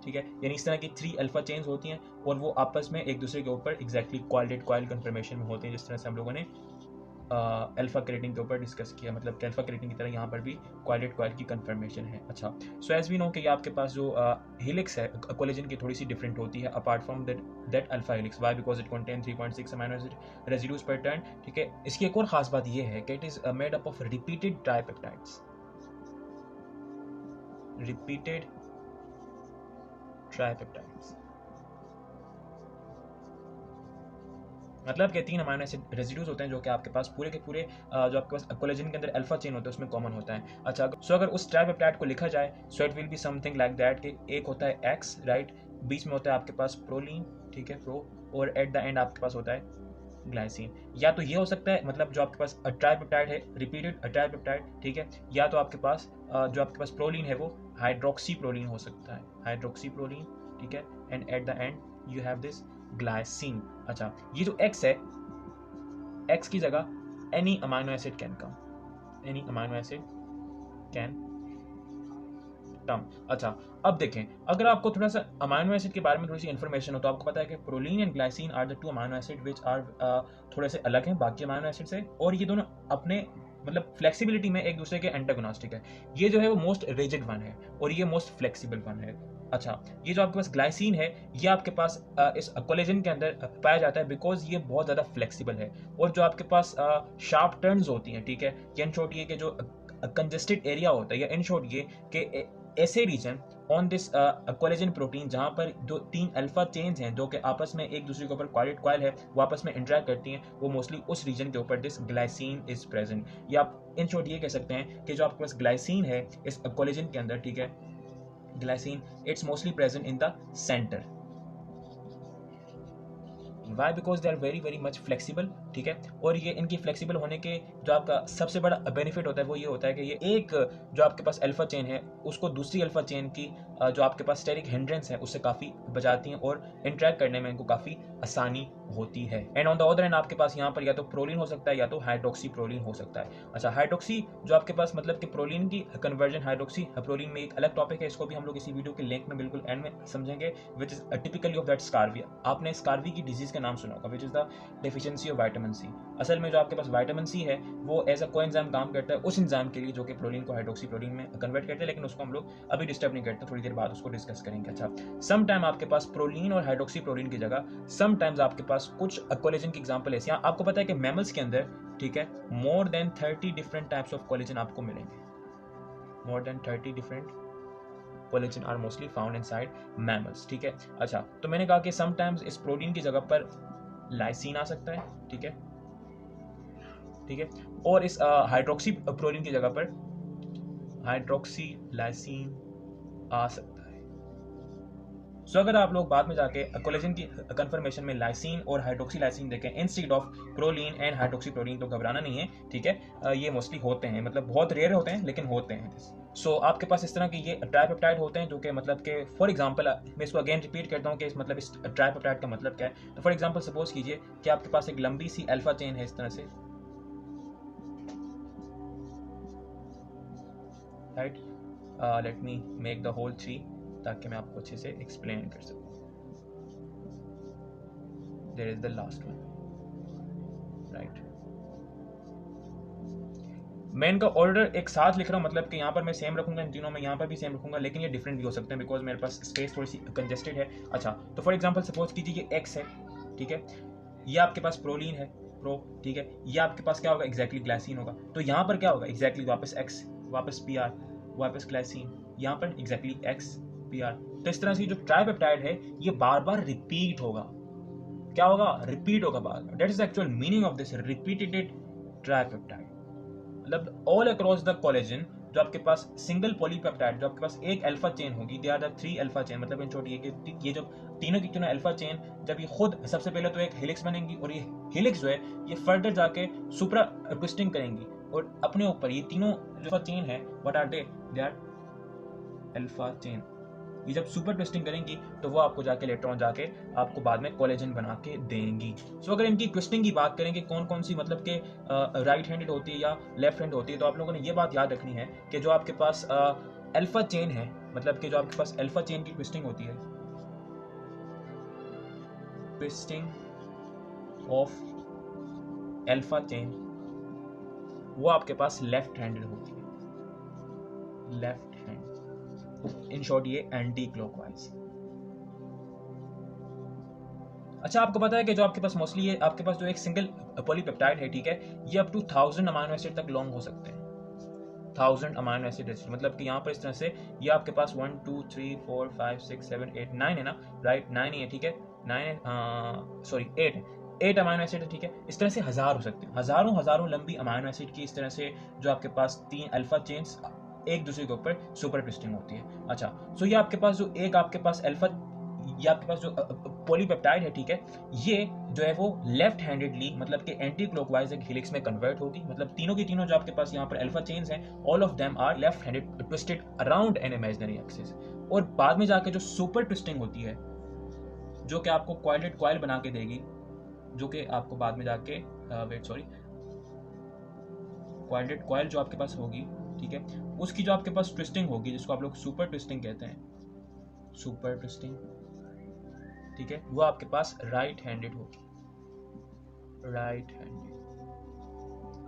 ठीक है। यानी इस तरह की 3 अल्फा चेन्स होती हैं और वो आपस में एक दूसरे के ऊपर एग्जैक्टली कॉइल्ड कॉइल कंफर्मेशन में होते हैं, जिस तरह से हम लोगों ने अल्फा केराटिन के ऊपर डिस्कस किया, मतलब कि अल्फा केराटिन की तरह यहाँ पर भी कॉइलेट कॉइल की कंफर्मेशन है। अच्छा, सो एज वी नो कि ये आपके पास जो हेलिक्स है कोलेजन की थोड़ी सी डिफरेंट होती है apart from that alpha helix. Why? Because it contain 3.6 amino acid residues per turn, ठीक है। इसकी एक और खास बात ये है कि it is made up of repeated tripeptides, repeated tripeptides, मतलब कि 3 अमाइनो एसिड रेजिड्यूज होते हैं जो कि आपके पास पूरे के पूरे जो आपके पास कोलेजन के अंदर अल्फा चेन होता है उसमें कॉमन होता है। अच्छा, सो अगर उस ट्राइपेप्टाइड को लिखा जाए so it will be something like that कि एक होता है एक्स, राइट, बीच में होता है आपके पास प्रोलीन, ठीक है, प्रो, और एट द एंड आपके पास होता है ग्लाइसिन। या तो ये हो सकता है, मतलब जो आपके पास ट्राइपेप्टाइड है रिपीटेड ट्राइपेप्टाइड, ठीक है, या तो आपके पास जो आपके पास प्रोलीन है वो हाइड्रोक्सी प्रोलीन हो सकता है, हाइड्रोक्सी प्रोलीन, ठीक है, and at the end you have this glycine. अच्छा, ये जो X है, X की जगह any amino acid can come, any amino acid can term. अच्छा, अब देखें, अगर आपको थोड़ा सा अमाइनो एसिड के बारे में थोड़ी सी इन्फॉर्मेशन हो तो आपको पता है कि proline and glycine are the two amino acid which are थोड़े से अलग हैं बाकी अमाइनो एसिड से, और ये दोनों अपने मतलब फ्लेक्सिबिलिटी में एक दूसरे के एंटागोनिस्टिक है। ये जो है वो मोस्ट रिजिड वन है और ये मोस्ट फ्लेक्सिबल वन है। अच्छा, ये जो आपके पास ग्लाइसिन है ये आपके पास इस कोलेजन के अंदर पाया जाता है बिकॉज ये बहुत ज़्यादा फ्लेक्सिबल है। और जो आपके पास शार्प टर्न्स होती हैं, ठीक है, या इन शॉर्ट ये कि जो कंजेस्टेड एरिया होता है, या इन शॉर्ट ये कि ऐसे reason on this collagen protein जहाँ पर जो 3 अल्फा चेन्स हैं जो कि आपस में एक दूसरे के ऊपर कॉइलेड कॉइल है वो आपस में इंटरेक्ट करती हैं, वो मोस्टली उस रीजन के ऊपर दिस ग्लाइसिन इज प्रेजेंट। या आप इन शॉर्ट ये कह सकते हैं कि जो आपके पास ग्लाइसिन है इस कोलेजन के अंदर, ठीक है, glycine it's mostly present in the centre. Why? Because they are very very much flexible, ठीक है। और ये इनकी फ्लेक्सिबल होने के जो आपका सबसे बड़ा बेनिफिट होता है वो ये होता है कि ये एक जो आपके पास अल्फा चेन है उसको दूसरी अल्फा चेन की जो आपके पास स्टेरिक हिंड्रेंस है उससे काफ़ी बचाती हैं और इंटरेक्ट करने में इनको काफ़ी आसानी होती है। And on the other and आपके पास यहाँ पर या तो प्रोलीन हो सकता है या तो हाइड्रोक्सी प्रोलीन हो सकता है। अच्छा, हाइड्रोक्सी जो आपके पास मतलब कि प्रोलीन की कन्वर्जन हाइड्रोक्सी प्रोलीन में एक अलग टॉपिक है, इसको भी हम लोग इसी वीडियो के लिंक में बिल्कुल एंड में समझेंगे, which is typically of that scurvy. आपने स्कारवी की डिजीज का नाम सुना होगा, which is the deficiency of vitamin C. असल में जो आपके पास विटामिन सी है वो एज अ कोएंजाइम काम करता है उस एंजाइम के लिए जो कि प्रोलीन को हाइड्रोक्सी प्रोलीन में कन्वर्ट करते हैं, लेकिन उसको हम लोग अभी डिस्टर्ब नहीं करते, थोड़ी देर बाद उसको डिस्कस करेंगे। अच्छा, सम टाइम आपके पास प्रोलीन और हाइड्रोक्सी प्रोलीन की जगह सम टाइम्स आपके पास कुछ कोलेजन की एग्जांपल ऐसी, आपको पता है कि मैमल्स के अंदर, ठीक है, more than 30 different types of collagen आपको मिलेंगे। More than 30 different collagen are mostly found inside mammals, ठीक है। अच्छा, तो मैंने कहा कि सम टाइम्स इस प्रोटीन की जगह पर लाइसिन आ सकता है, ठीक है, ठीक है, और इस हाइड्रोक्सी प्रोटीन की जगह पर हाइड्रोक्सी लाइसिन आ सकता है। सो अगर आप लोग बाद में जाके कोलेजन की कंफर्मेशन में लाइसिन और हाइड्रोक्सी लाइसिन देखें instead of proline and hydroxy proline, तो घबराना नहीं है, ठीक है, ये मोस्टली होते हैं, मतलब बहुत रेयर होते हैं लेकिन होते हैं। सो आपके पास इस तरह के ये ट्राइपेप्टाइड होते हैं जो कि मतलब कि फॉर एग्जांपल मैं इसको अगेन रिपीट करता हूँ कि इस मतलब इस ट्राइपेप्टाइड का मतलब क्या है। तो फॉर एग्जांपल सपोज कीजिए कि आपके पास एक लंबी सी अल्फा चेन है इस तरह से, right, let me make the whole tree ताकि मैं आपको अच्छे से एक्सप्लेन कर सकूं। There is the last one, right. मैं इनका ऑर्डर एक साथ लिख रहा हूँ, मतलब कि यहाँ पर मैं सेम रखूंगा इन तीनों में, यहाँ पर भी सेम रखूंगा, लेकिन ये डिफरेंट भी हो सकते हैं बिकॉज मेरे पास स्पेस थोड़ी सी कंजेस्टेड है। अच्छा, तो फॉर एग्जांपल सपोज कीजिए ये एक्स है, ठीक है, ये आपके पास प्रोलीन है, प्रो, ठीक है, ये आपके पास क्या होगा, एग्जैक्टली ग्लाइसिन होगा। तो यहाँ पर क्या होगा, एग्जैक्टली वापस एक्स, वापस पी आर, वापस ग्लाइसिन, यहाँ पर एग्जैक्टली एक्स पी आर। तो इस तरह से जो ट्राइपेप्टाइड है ये बार बार रिपीट होगा, क्या होगा, रिपीट होगा बार बार। That is actual meaning of this repeated tripeptide. मतलब ऑल अक्रॉस द कोलेजन जो आपके पास सिंगल पॉलीपेप्टाइड जो आपके पास एक अल्फा चेन होगी, they are the 3 alpha chain, मतलब इन शॉर्ट ये जो तीनों की तीनों अल्फा चेन जब ये खुद सबसे पहले तो एक हेलिक्स बनेंगी और ये हेलिक्स जो है ये फर्दर जाके सुप्रा ट्विस्टिंग करेंगी और अपने ऊपर ये तीनों जो चेन है what are they are alpha chain. ये जब सुपर ट्विस्टिंग करेंगी तो वो आपको जाके इलेक्ट्रॉन जाके आपको बाद में कोलेजन बना के देंगी। सो अगर इनकी ट्विस्टिंग की बात करें कि कौन कौन सी मतलब के राइट हैंडेड होती है या लेफ्ट हैंड होती है, तो आप लोगों ने ये बात याद रखनी है कि जो आपके पास अल्फा चेन है, मतलब कि जो आपके पास अल्फा चेन की ट्विस्टिंग होती है, ट्विस्टिंग ऑफ अल्फा चेन, वो आपके पास लेफ्ट हैंडेड होती है, लेफ्ट हैंड, इन शॉर्ट ये एंटी क्लॉकवाइज। अच्छा, आपको पता है कि जो आपके पास मोस्टली ये आपके पास जो एक सिंगल पॉलीपेप्टाइड है, ठीक है, ये अप टू 1000 अमाइनो एसिड तक लॉन्ग हो सकते हैं, 1000 अमाइनो एसिड, मतलब कि यहाँ पर इस तरह से ये आपके पास 1 2 3 4 5 6 7 8 9 है ना, राइट, 9 ही है, ठीक है, 9 सॉरी 8 अमाइनो एसिड है, ठीक है। इस तरह से हजार हो सकते हैं, हजारों हजारों लंबी अमाइनो एसिड की इस तरह से जो आपके पास 3 अल्फा चेन्स एक दूसरे के ऊपर सुपर ट्विस्टिंग होती है। अच्छा, सो ये आपके पास जो एक आपके पास अल्फा, ये आपके पास जो पॉलीपेप्टाइड है, ठीक है, ये जो है वो लेफ्ट हैंडेडली मतलब कि एंटी क्लॉकवाइज एक हेलिक्स में कन्वर्ट होगी, मतलब तीनों की तीनों जो आपके पास यहाँ पर अल्फा चेन्स हैं all of them are left handed twisted around an imaginary axis. और बाद में जाके जो सुपर ट्विस्टिंग होती है जो कि आपको कॉइलेड कॉइल बना के देगी, जो कि आपको बाद में जाके वेट सॉरी कॉइलेड कॉइल जो आपके पास होगी, ठीक है, उसकी जो आपके पास ट्विस्टिंग होगी, जिसको आप लोग सुपर ट्विस्टिंग कहते हैं, सुपर ट्विस्टिंग, ठीक है, वो आपके पास राइट हैंडेड होगी, राइट हैंडेड।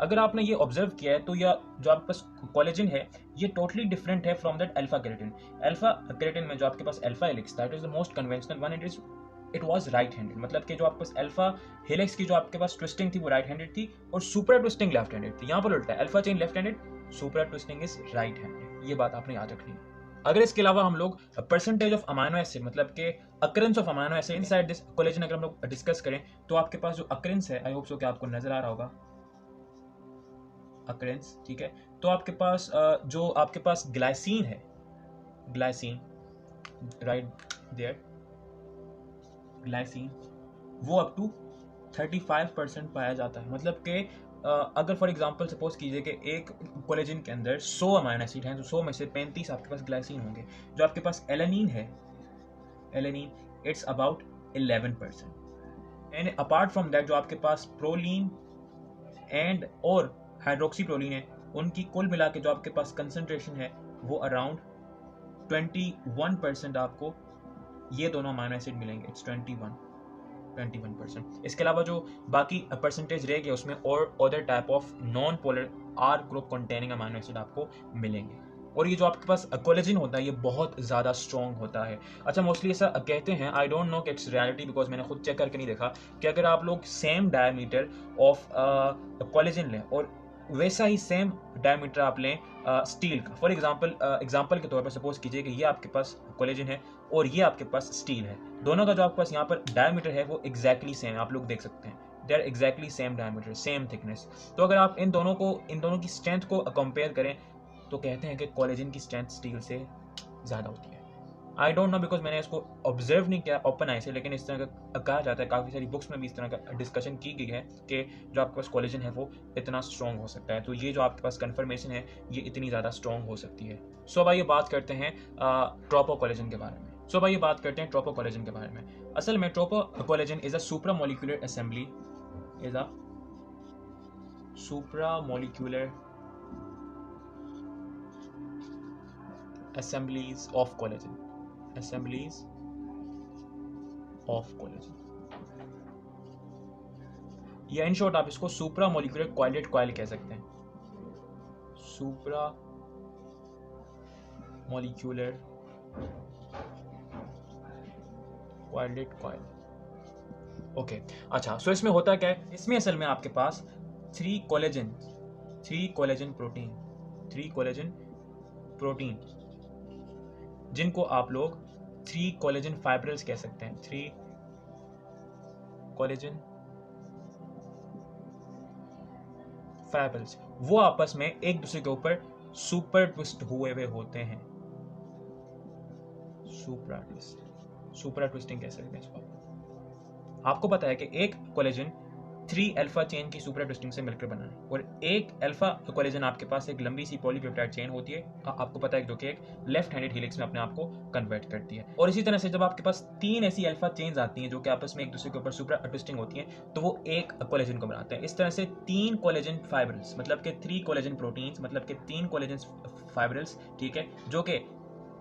अगर आपने ये ऑब्जर्व किया है तो यह जो आपके पास कोलेजन है ये टोटली डिफरेंट है from that alpha keratin. Alpha keratin में जो आपके पास alpha helix that is the most conventional one, it was right handed, मतलब कि जो आपके पास अल्फा हेलिक्स की जो आपके पास ट्विस्टिंग थी वो राइट हैंडेड थी और सुपर ट्विस्टिंग लेफ्ट हैंडेड थी। यहाँ पर उल्टा है, alpha chain left handed, super twisting is right handed. ये बात आपने याद रखनी है। अगर इसके अलावा हम लोग परसेंटेज ऑफ अमाइनो एसिड, मतलब के occurrence of amino acid inside this collagen अगर हम लोग डिस्कस करें तो आपके पास जो अकरेंस है, आई होप सो कि आपको नजर आ रहा होगा अकरेंस, ठीक है, तो आपके पास जो आपके पास ग्लाइसिन है, ग्लाइसिन राइट देयर, ग्लाइसिन वो अप टू 35% पाया जाता है। मतलब कि अगर फॉर एग्जांपल सपोज कीजिए कि एक कोलेजन के अंदर 100 अमाइनो एसिड हैं तो 100 में से 35 आपके पास ग्लाइसिन होंगे। जो आपके पास एलेनिन है, alanine it's about 11%। And apart from that जो आपके पास प्रोलीन एंड और हाइड्रोक्सीप्रोलीन है, उनकी कुल मिला के जो आपके पास कंसंट्रेशन है वो अराउंड 21% आपको ये दोनों अमाइनो एसिड मिलेंगे। इट्स 21%। इसके अलावा जो बाकी परसेंटेज रह गए उसमें और other type of non polar R group containing amino acid आपको मिलेंगे। और ये जो आपके पास कोलेजन होता है ये बहुत ज़्यादा स्ट्रॉन्ग होता है। अच्छा, मोस्टली ऐसा कहते हैं, आई डोंट नो कि इट्स रियलिटी बिकॉज मैंने खुद चेक करके नहीं देखा, कि अगर आप लोग सेम डायमीटर ऑफ कोलेजन लें और वैसा ही सेम डायमीटर आप लें स्टील का, फॉर एग्जांपल के तौर पर सपोज कीजिए कि ये आपके पास कोलेजन है और ये आपके पास स्टील है, दोनों का जो आपके पास यहाँ पर डायमीटर है वो एग्जैक्टली सेम, आप लोग देख सकते हैं, they are exactly same diameter, same thickness. तो अगर आप इन दोनों की स्ट्रेंथ को कंपेयर करें तो कहते हैं कि कोलेजन की स्ट्रेंथ स्टील से ज़्यादा होती है। आई डोंट नो बिकॉज मैंने इसको ऑब्जर्व नहीं किया ओपन आई से, लेकिन इस तरह का कहा जाता है, काफ़ी सारी बुक्स में भी इस तरह का डिस्कशन की गई है कि जो आपके पास कोलेजन है वो इतना स्ट्रॉन्ग हो सकता है। तो ये जो आपके पास कन्फर्मेशन है ये इतनी ज़्यादा स्ट्रॉन्ग हो सकती है। सो अब आइए बात करते हैं ट्रोपोकोलेजन के बारे में। असल में tropocollagen is a supramolecular assembly, is a supramolecular assemblies of collagen, assemblies of collagen, या इन शॉर्ट आप इसको सुप्रा मोलिकुलर क्वाइलेट कॉइल कह सकते हैं, सुप्रा मोलिकुलर क्वाइलेट कॉइल। ओके, अच्छा, सो इसमें होता क्या है, इसमें असल में आपके पास 3 कोलेजन प्रोटीन जिनको आप लोग 3 कोलेजन फाइब्रिल्स कह सकते हैं, 3 कोलेजन फाइब्रिल्स, वो आपस में एक दूसरे के ऊपर सुपर ट्विस्ट हुए हुए होते हैं, सुपर ट्विस्टिंग कह सकते हैं इसको। आपको पता है कि एक कोलेजन 3 अल्फा चेन की सुपर ट्विस्टिंग से मिलकर बना है और एक अल्फा कोलेजन आपके पास एक लंबी सी पॉलीपेप्टाइड चेन होती है, आपको पता है, जो कि एक लेफ्ट हैंडेड हेलिक्स में अपने आप को कन्वर्ट करती है। और इसी तरह से जब आपके पास 3 ऐसी अल्फा चेन्स आती हैं जो कि आपस में एक दूसरे के ऊपर सुपर ट्विस्टिंग होती हैं तो वो एक कोलेजन को बनाते हैं। इस तरह से 3 कोलेजन फाइब्रिल्स, मतलब कि 3 कोलेजन प्रोटीन्स, मतलब कि 3 कोलेजन फाइब्रिल्स, ठीक है, जो कि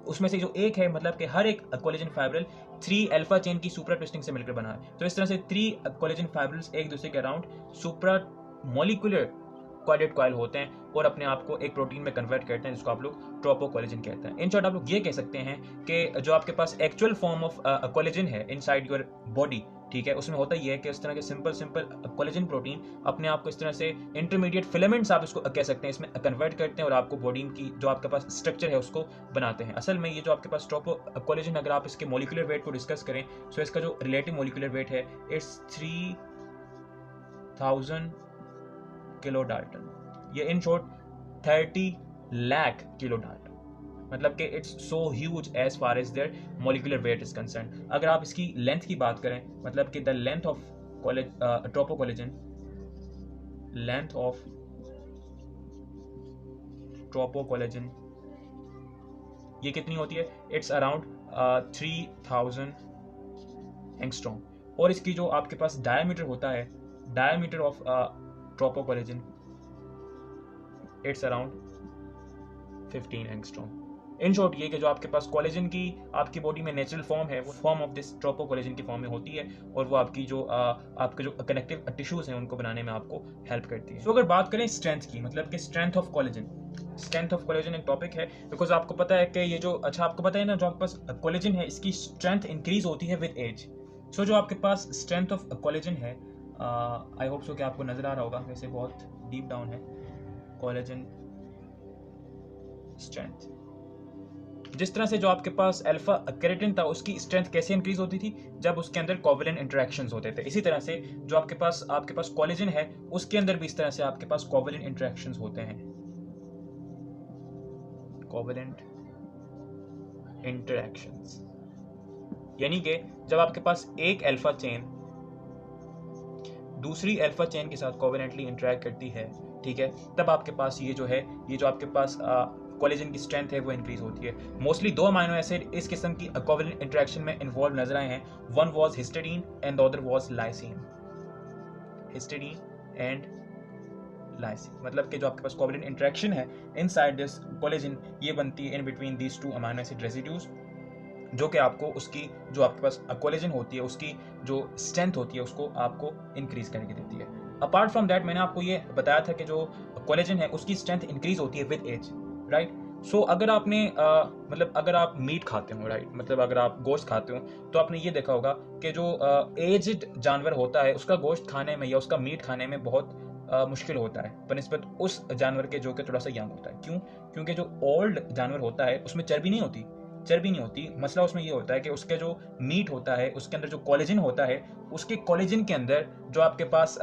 उसमें से जो एक है, मतलब कि हर एक कोलेजन फाइब्रिल 3 अल्फा चेन की सुपर ट्विस्टिंग से मिलकर बना है। तो इस तरह से 3 कोलेजन फाइब्रिल्स एक दूसरे के अराउंड सुप्रा मोलिकुलर क्वाइलेट कॉइल होते हैं और अपने आप को एक प्रोटीन में कन्वर्ट करते हैं, जिसको आप लोग ट्रोपोकोलेजन कहते हैं। इन शॉर्ट आप लोग ये कह सकते हैं कि जो आपके पास एक्चुअल फॉर्म ऑफ कोलेजन है इनसाइड योर बॉडी, ठीक है, उसमें होता ही है कि इस तरह के सिंपल कोलेजन प्रोटीन अपने आप को इस तरह से इंटरमीडिएट फिलामेंट्स आप इसको कह सकते हैं, इसमें कन्वर्ट करते हैं और आपको बॉडी की जो आपके पास स्ट्रक्चर है उसको बनाते हैं। असल में ये जो आपके पास ट्रोपोकोलेजन, अगर आप इसके मोलिकुलर वेट को डिस्कस करें तो इसका जो रिलेटिव मोलिकुलर वेट है इट्स 3000 किलो डाल्टन, ये in short 30 lakh kilo dalton, मतलब कि it's so huge as far as their molecular weight is concern. अगर आप इसकी लेंथ की बात करें, मतलब कि the length of tropocollagen, length of tropocollagen ये कितनी होती है, इट्स अराउंड 3000 एंगस्ट्रॉम। और इसकी जो आपके पास डायमीटर होता है, diameter of tropocollagen it's around 15 angstrom. In short ये कि जो आपके पास कोलेजन की आपकी बॉडी में नेचुरल फॉर्म है, वो फॉर्म ऑफ दिस ट्रोपोकोलेजन की फॉर्म में होती है, और वो आपकी जो आपके जो कनेक्टिव टिश्यूज हैं उनको बनाने में आपको हेल्प करती है। तो अगर बात करें स्ट्रेंथ की, मतलब कि strength of collagen, strength of collagen एक टॉपिक है, बिकॉज आपको पता है कि ये जो आपको पता है ना, जो आपके पास कोलेजन है इसकी स्ट्रेंथ इंक्रीज होती है विद एज। सो जो आपके पास स्ट्रेंथ ऑफ कोलेजन है, आई होप सो कि आपको नजर आ रहा होगा, वैसे बहुत डीप डाउन है कोलेजन स्ट्रेंथ। जिस तरह से जो आपके पास अल्फा केराटिन था उसकी स्ट्रेंथ कैसे इंक्रीज होती थी, जब उसके अंदर कोवलेंट इंटरेक्शंस होते थे। इसी तरह से जो आपके पास कोलेजन है उसके अंदर भी इस तरह से आपके पास कोवलेंट इंटरेक्शंस होते हैं, कोवलेंट इंटरेक्शंस। यानी कि जब आपके पास एक अल्फा चेन दूसरी अल्फा चेन के साथ कोवलेंटली इंटरेक्ट करती है, ठीक है, तब आपके पास ये जो आपके पास कोलेजन की स्ट्रेंथ है वो इंक्रीज होती है। मोस्टली 2 अमाइनो एसिड इस किस्म की कोवलेंट इंटरेक्शन में इन्वॉल्व नजर आए हैं। One was histidine and the other was lysine. Histidine and lysine, मतलब कि जो आपके पास कोवलेंट इंटरेक्शन है इनसाइड दिस कोलेजन, ये बनती है in between these 2 amino acid residues, जो कि आपको उसकी जो आपके पास कोलेजन होती है उसकी जो स्ट्रेंथ होती है उसको आपको इंक्रीज करके देती है। अपार्ट फ्रॉम दैट मैंने आपको ये बताया था कि जो कोलेजन है उसकी स्ट्रेंथ इंक्रीज होती है विद एज, राइट। सो अगर आपने मतलब अगर आप मीट खाते हो, राइट, मतलब अगर आप गोश्त खाते हो, तो आपने ये देखा होगा कि जो एज्ड जानवर होता है उसका गोश्त खाने में या उसका मीट खाने में बहुत मुश्किल होता है बनिस्बत उस जानवर के जो कि थोड़ा सा यंग होता है। क्यों? क्योंकि जो ओल्ड जानवर होता है उसमें चर्बी नहीं होती। मसला उसमें ये होता है कि उसके जो मीट होता है उसके अंदर जो कोलेजन होता है, उसके कोलेजन के अंदर जो आपके पास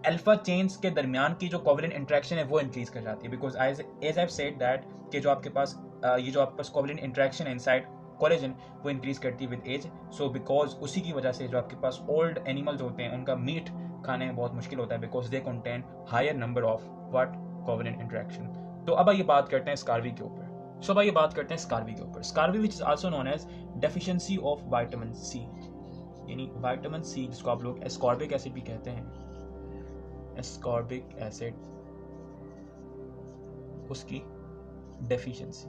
अल्फा चेन्स के दरमियान की जो कोवलेंट इंटरेक्शन है वो इंक्रीज कर जाती है। Because as I have said that कि जो आपके पास ये जो आपके पास कोवलेंट इंटरेक्शन है इनसाइड कोलेजन वो इंक्रीज करती है विद एज। सो बिकॉज उसी की वजह से जो आपके पास ओल्ड एनिमल्स होते हैं उनका मीट खाने में बहुत मुश्किल होता है, because they contain higher number of what covalent interaction. तो अब आइए बात करते हैं स्कारवी के ऊपर। Scurvy which is also known as deficiency of vitamin C, यानी विटामिन सी जिसको आप लोग एस्कॉर्बिक एसिड भी कहते हैं, एस्कॉर्बिक एसिड, उसकी डेफिशिएंसी,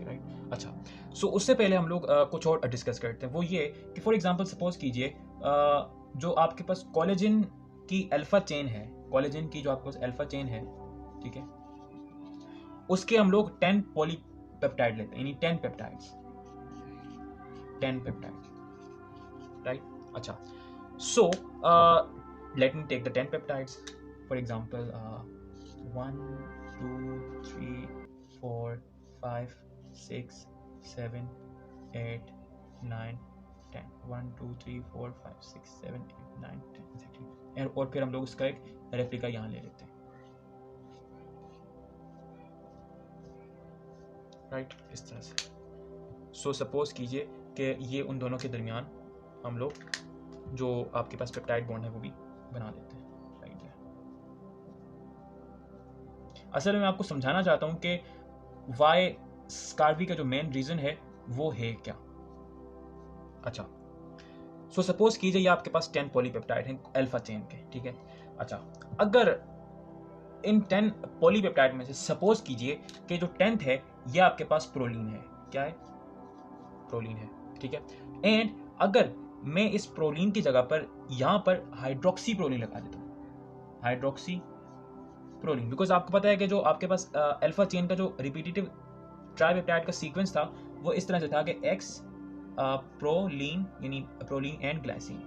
राइट। अच्छा, सो उससे पहले हम लोग कुछ और डिस्कस करते हैं, वो ये कि फॉर एग्जांपल सपोज कीजिए जो आपके पास कोलेजन की अल्फा चेन है, कोलेजन की जो आपके पास अल्फा चेन है, ठीक है, उसके हम लोग 10 पॉलीपेप्टाइड लेते हैं, यानी 10 पेप्टाइड्स, राइट। अच्छा, so let me take the 10 peptides. For example, 1 2 3 4 5 6 7 8 9 10 1 2 3 4 5 6 7 8 9 10 exactly। और फिर हम लोग उसका एक रेप्लिका यहाँ ले लेते हैं, राइट, इस तरह से। सो सपोज कीजिए कि ये उन दोनों के दरमियान हम लोग जो आपके पास पेप्टाइड बॉन्ड है वो भी बना देते हैं, राइट है। असल में मैं आपको समझाना चाहता हूं कि वाई स्कारवी का जो मेन रीजन है वो है क्या। अच्छा, सो सपोज कीजिए ये आपके पास 10 पॉलीपेप्टाइड हैं अल्फा चेन के, ठीक है। अच्छा, अगर इन 10 पॉलीपेप्टाइड में से सपोज कीजिए कि जो 10th है ये आपके पास प्रोलीन है, क्या है? प्रोलीन है, ठीक है। एंड अगर मैं इस प्रोलीन की जगह पर यहां पर हाइड्रोक्सी प्रोलीन लगा देता हूं, हाइड्रोक्सी प्रोलीन, बिकॉज आपको पता है कि जो आपके पास अल्फा चेन का जो रिपीटेटिव ट्राइपेप्टाइड का सीक्वेंस था वो इस तरह से था कि एक्स प्रोलीन, यानी प्रोलीन एंड ग्लाइसिन।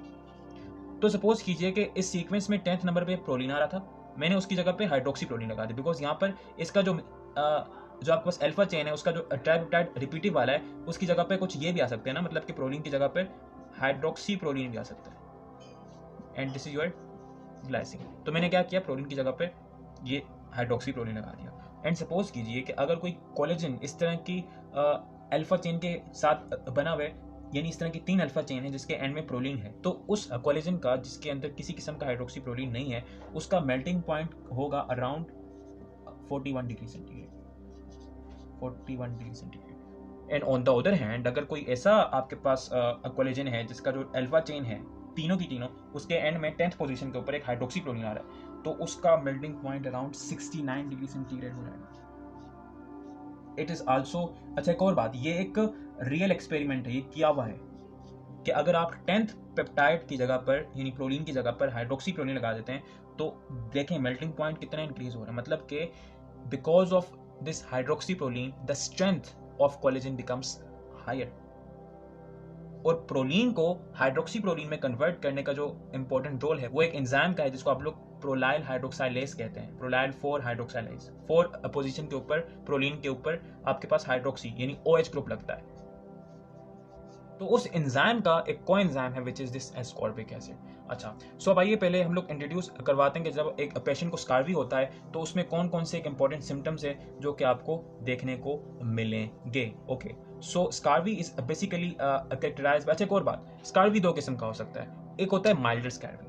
तो सपोज कीजिए कि इस सीक्वेंस में 10th नंबर पे प्रोलीन आ रहा था, मैंने उसकी जगह पे हाइड्रोक्सी प्रोलीन लगा दी, बिकॉज यहाँ पर इसका जो आपके पास अल्फा चेन है उसका जो ट्राइपेप्टाइड रिपीटिव वाला है उसकी जगह पे कुछ ये भी आ सकते हैं ना, मतलब कि प्रोलीन की जगह पर हाइड्रोक्सी प्रोलीन भी आ सकता है, and this is your glycine. तो मैंने क्या किया, प्रोलीन की जगह पे ये हाइड्रोक्सी प्रोलीन लगा दिया। एंड सपोज कीजिए कि अगर कोई कोलेजन इस तरह की अल्फा चेन के साथ बना हुआ है, यानी इस तरह की 3 अल्फा चेन है जिसके एंड में प्रोलीन है, तो उस कोलेजन का जिसके अंदर किसी किस्म का हाइड्रोक्सी प्रोलीन नहीं है उसका मेल्टिंग पॉइंट होगा around 41 degree centigrade, 41 degree centigrade. And on the other hand अगर कोई ऐसा आपके पास कोलेजन है जिसका जो अल्फा चेन है तीनों की तीनों उसके एंड में 10th पोजीशन के ऊपर एक हाइड्रोक्सी प्रोलीन आ रहा है, तो उसका melting point around 69 degree centigrade हो जाएगा। इट इज आल्सो, अच्छा एक और बात, ये एक रियल एक्सपेरिमेंट है, ये किया हुआ है कि अगर आप 10th पेप्टाइड की जगह पर यानी प्रोलीन की जगह पर हाइड्रोक्सी प्रोलीन लगा देते हैं तो देखें मेल्टिंग पॉइंट कितना इंक्रीज हो रहा है। मतलब कि because of this hydroxyproline the strength of collagen becomes higher. और प्रोलीन को हाइड्रोक्सी प्रोलीन में कन्वर्ट करने का जो इंपॉर्टेंट रोल है वो एक एंजाइम का है जिसको आप लोग प्रोलाइल हाइड्रोक्साइलेज कहते हैं। प्रोलाइल 4 हाइड्रोक्साइलेज, 4 पोजीशन के ऊपर प्रोलीन के ऊपर आपके पास हाइड्रोक्सी यानी OH ग्रुप लगता है। तो उस एंजाइम का एक को एंजाइम है which is this ascorbic acid. अच्छा, सो अब आइए पहले हम लोग इंट्रोड्यूस करवाते हैं कि जब एक पेशेंट को स्कार्वी होता है तो उसमें कौन कौन से एक इंपॉर्टेंट सिम्टम्स है जो कि आपको देखने को मिलेंगे। Okay, so scurvy is basically characterised. अच्छा एक और बात, स्कार्वी दो किस्म का हो सकता है, एक होता है माइल्डर स्कार्वी।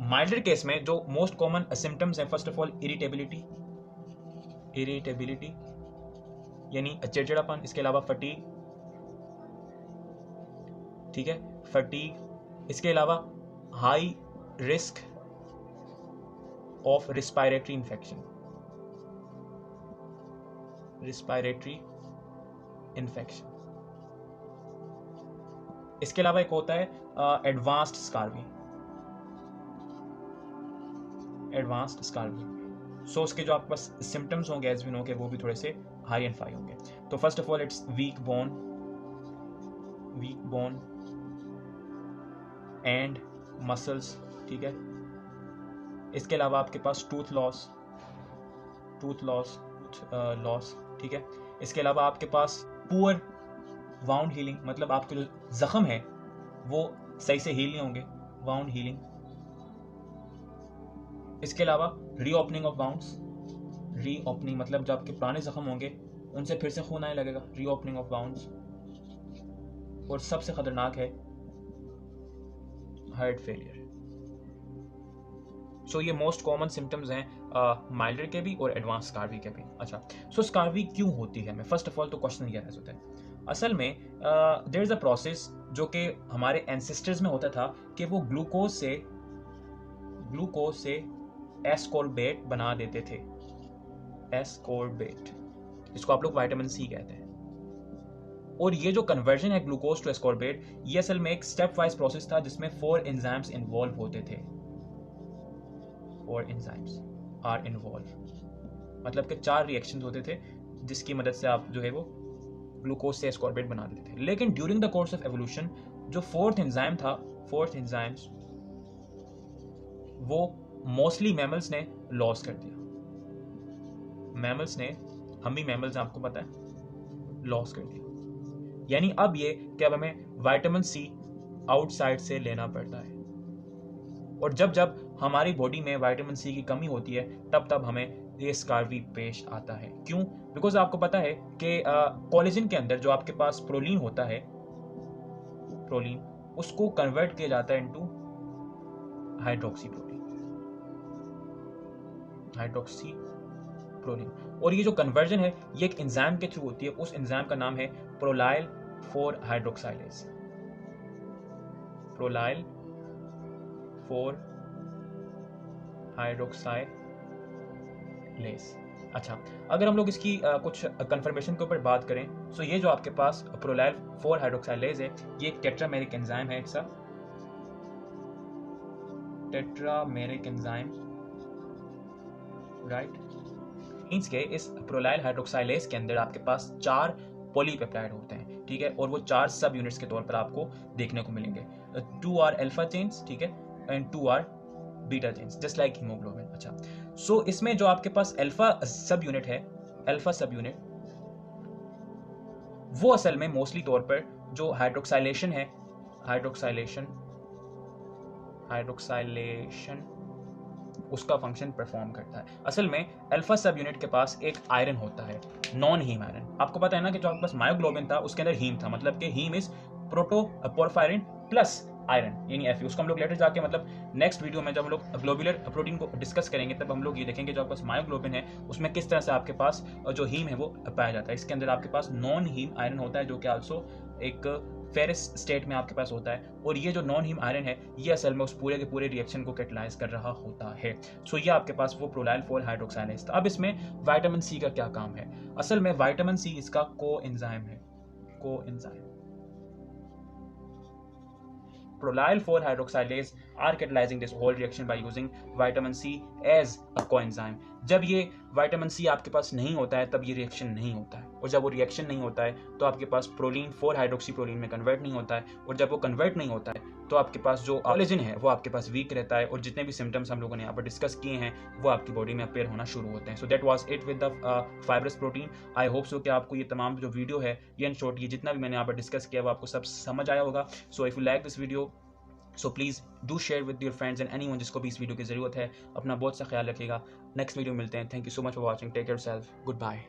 माइल्डर केस में जो मोस्ट कॉमन सिम्टम्स हैं, फर्स्ट ऑफ ऑल इरिटेबिलिटी यानी चिड़चिड़ापन, इसके अलावा फटीग, ठीक है, फटीग, इसके अलावा high risk of respiratory infection. इसके अलावा एक होता है एडवांस्ड स्कार्वी। सो उसके जो आपके पास सिम्टम्स होंगे एज वी नो के वो भी थोड़े से हाई एंड फाई होंगे। तो first of all it's weak bone and muscles, ठीक है। इसके अलावा आपके पास टूथ लॉस, ठीक है। इसके अलावा आपके पास पुअर वाउंड हीलिंग, मतलब आपके जो जख्म है वो सही से हील नहीं होंगे, वाउंड हीलिंग। इसके अलावा रीओपनिंग ऑफ वाउंड्स, रीओपनिंग मतलब जो आपके पुराने जख्म होंगे उनसे फिर से खून आने लगेगा, रीओपनिंग ऑफ वाउंड्स। और सबसे खतरनाक है हार्ट फेलियर। सो ये मोस्ट कॉमन सिम्टम्स हैं माइल्डर के भी और एडवांस स्कार्वी के भी। अच्छा, सो स्कार्वी क्यों होती है? मैं फर्स्ट ऑफ ऑल तो क्वेश्चन ये रेज होता है, असल में देयर इज अ प्रोसेस जो कि हमारे एंसेस्टर्स में होता था कि वो ग्लूकोज से एस्कॉर्बेट बना देते थे, एस्कॉर्बेट, जिसको आप लोग विटामिन सी कहते हैं। और ये जो कन्वर्जन है ग्लूकोज टू एस्कॉर्बेट, ये असल में एक स्टेप वाइज प्रोसेस था जिसमें 4 एंजाइम्स इन्वॉल्व होते थे। 4 एंजाइम्स आर इन्वॉल्व, मतलब कि 4 रिएक्शंस होते थे जिसकी मदद से आप जो है वो ग्लूकोज से एस्कॉर्बेट बना देते थे। लेकिन during the course of evolution जो 4th एंजाइम था, 4th एंजाइम्स वो मोस्टली मैमल्स ने लॉस कर दिया। मैमल्स ने, हम भी मैमल्स आपको पता है, लॉस कर दिया। यानी अब ये कि अब हमें विटामिन सी आउटसाइड से लेना पड़ता है। और जब जब हमारी बॉडी में विटामिन सी की कमी होती है तब तब हमें ये स्कार्वी पेश आता है। क्यों? बिकॉज आपको पता है कि कोलेजन के अंदर जो आपके पास प्रोलीन होता है, प्रोलीन, उसको कन्वर्ट किया जाता है इनटू हाइड्रोक्सी प्रोलीन। और ये जो कन्वर्जन है ये एक एंजाइम के थ्रू होती है। उस एंजाइम का नाम है प्रोलाइल 4 हाइड्रोक्साइलेज, प्रोलाइल 4 हाइड्रोक्साइलेज। अच्छा, अगर हम लोग इसकी कुछ कंफर्मेशन के ऊपर बात करें, सो ये जो आपके पास प्रोलाइल 4 हाइड्रोक्साइलेज है ये एक टेट्रामेरिक एंजाइम है, एक टेट्रामेरिक एंजाइम, राइट। मींस के इस प्रोलाइल हाइड्रोक्साइलेज के अंदर आपके पास 4 पॉलीपेप्टाइड होते हैं, ठीक है। और वो 4 सब यूनिट्स के तौर पर आपको देखने को मिलेंगे। 2 आर अल्फा चेन्स, ठीक है, and 2 are beta chains, just like haemoglobin. अच्छा, सो इसमें जो आपके पास अल्फा सब यूनिट है, अल्फा सब यूनिट, वो असल में मोस्टली तौर पर जो हाइड्रोक्साइलेशन है, हाइड्रोक्साइलेशन उसका फंक्शन परफॉर्म करता है। असल में अल्फा सब यूनिट के पास एक आयरन होता है, नॉन हीम आयरन। आपको पता है ना कि जो आपके पास मायोग्लोबिन था उसके अंदर हीम था, मतलब कि हीम इज प्रोटोपोरफायरिन प्लस आयरन यानी Fe। उसको हम लोग लेटर जाके, मतलब नेक्स्ट वीडियो में जब हम लोग ग्लोबुलर प्रोटीन को डिस्कस करेंगे तब हम लोग ये देखेंगे जो आपके पास मायोग्लोबिन है उसमें किस तरह से आपके पास जो हीम है वो पाया जाता है। इसके अंदर आपके पास नॉन हीम आयरन होता है जो कि आल्सो एक फेरस स्टेट में आपके पास होता है, और ये जो नॉन हीम आयरन है ये असल में उस पूरे के पूरे रिएक्शन को कैटलाइज कर रहा होता है। सो ये आपके पास वो प्रोलाइल 4 हाइड्रोक्साइलेज था। अब इसमें विटामिन सी का क्या काम है? असल में विटामिन सी इसका कोएंजाइम है, coenzyme. Prolyl 4 hydroxylase are catalyzing this whole reaction by using vitamin C as a coenzyme। जब ये विटामिन सी आपके पास नहीं होता है तब ये रिएक्शन नहीं होता है, और जब वो रिएक्शन नहीं होता है तो आपके पास प्रोलीन 4 हाइड्रोक्सी प्रोलीन में कन्वर्ट नहीं होता है, और जब वो कन्वर्ट नहीं होता है तो आपके पास जो कोलेजन है वो आपके पास वीक रहता है, और जितने भी सिम्टम्स हम लोगों ने यहाँ पर डिस्कस किए हैं वो आपकी बॉडी में अपेयर होना शुरू होते हैं। So that was it with the fibrous protein. I hope so कि आपको ये तमाम जो वीडियो है ये इन शॉर्ट ये जितना भी मैंने यहाँ पर डिस्कस किया वो आपको सब समझ आया होगा। So if you like this video so please do share with your friends and anyone जिसको भी इस वीडियो की ज़रूरत है। अपना बहुत सा ख्याल रखिएगा। नेक्स्ट वीडियो मिलते हैं। Thank you so much for watching. Take care yourself. Good bye.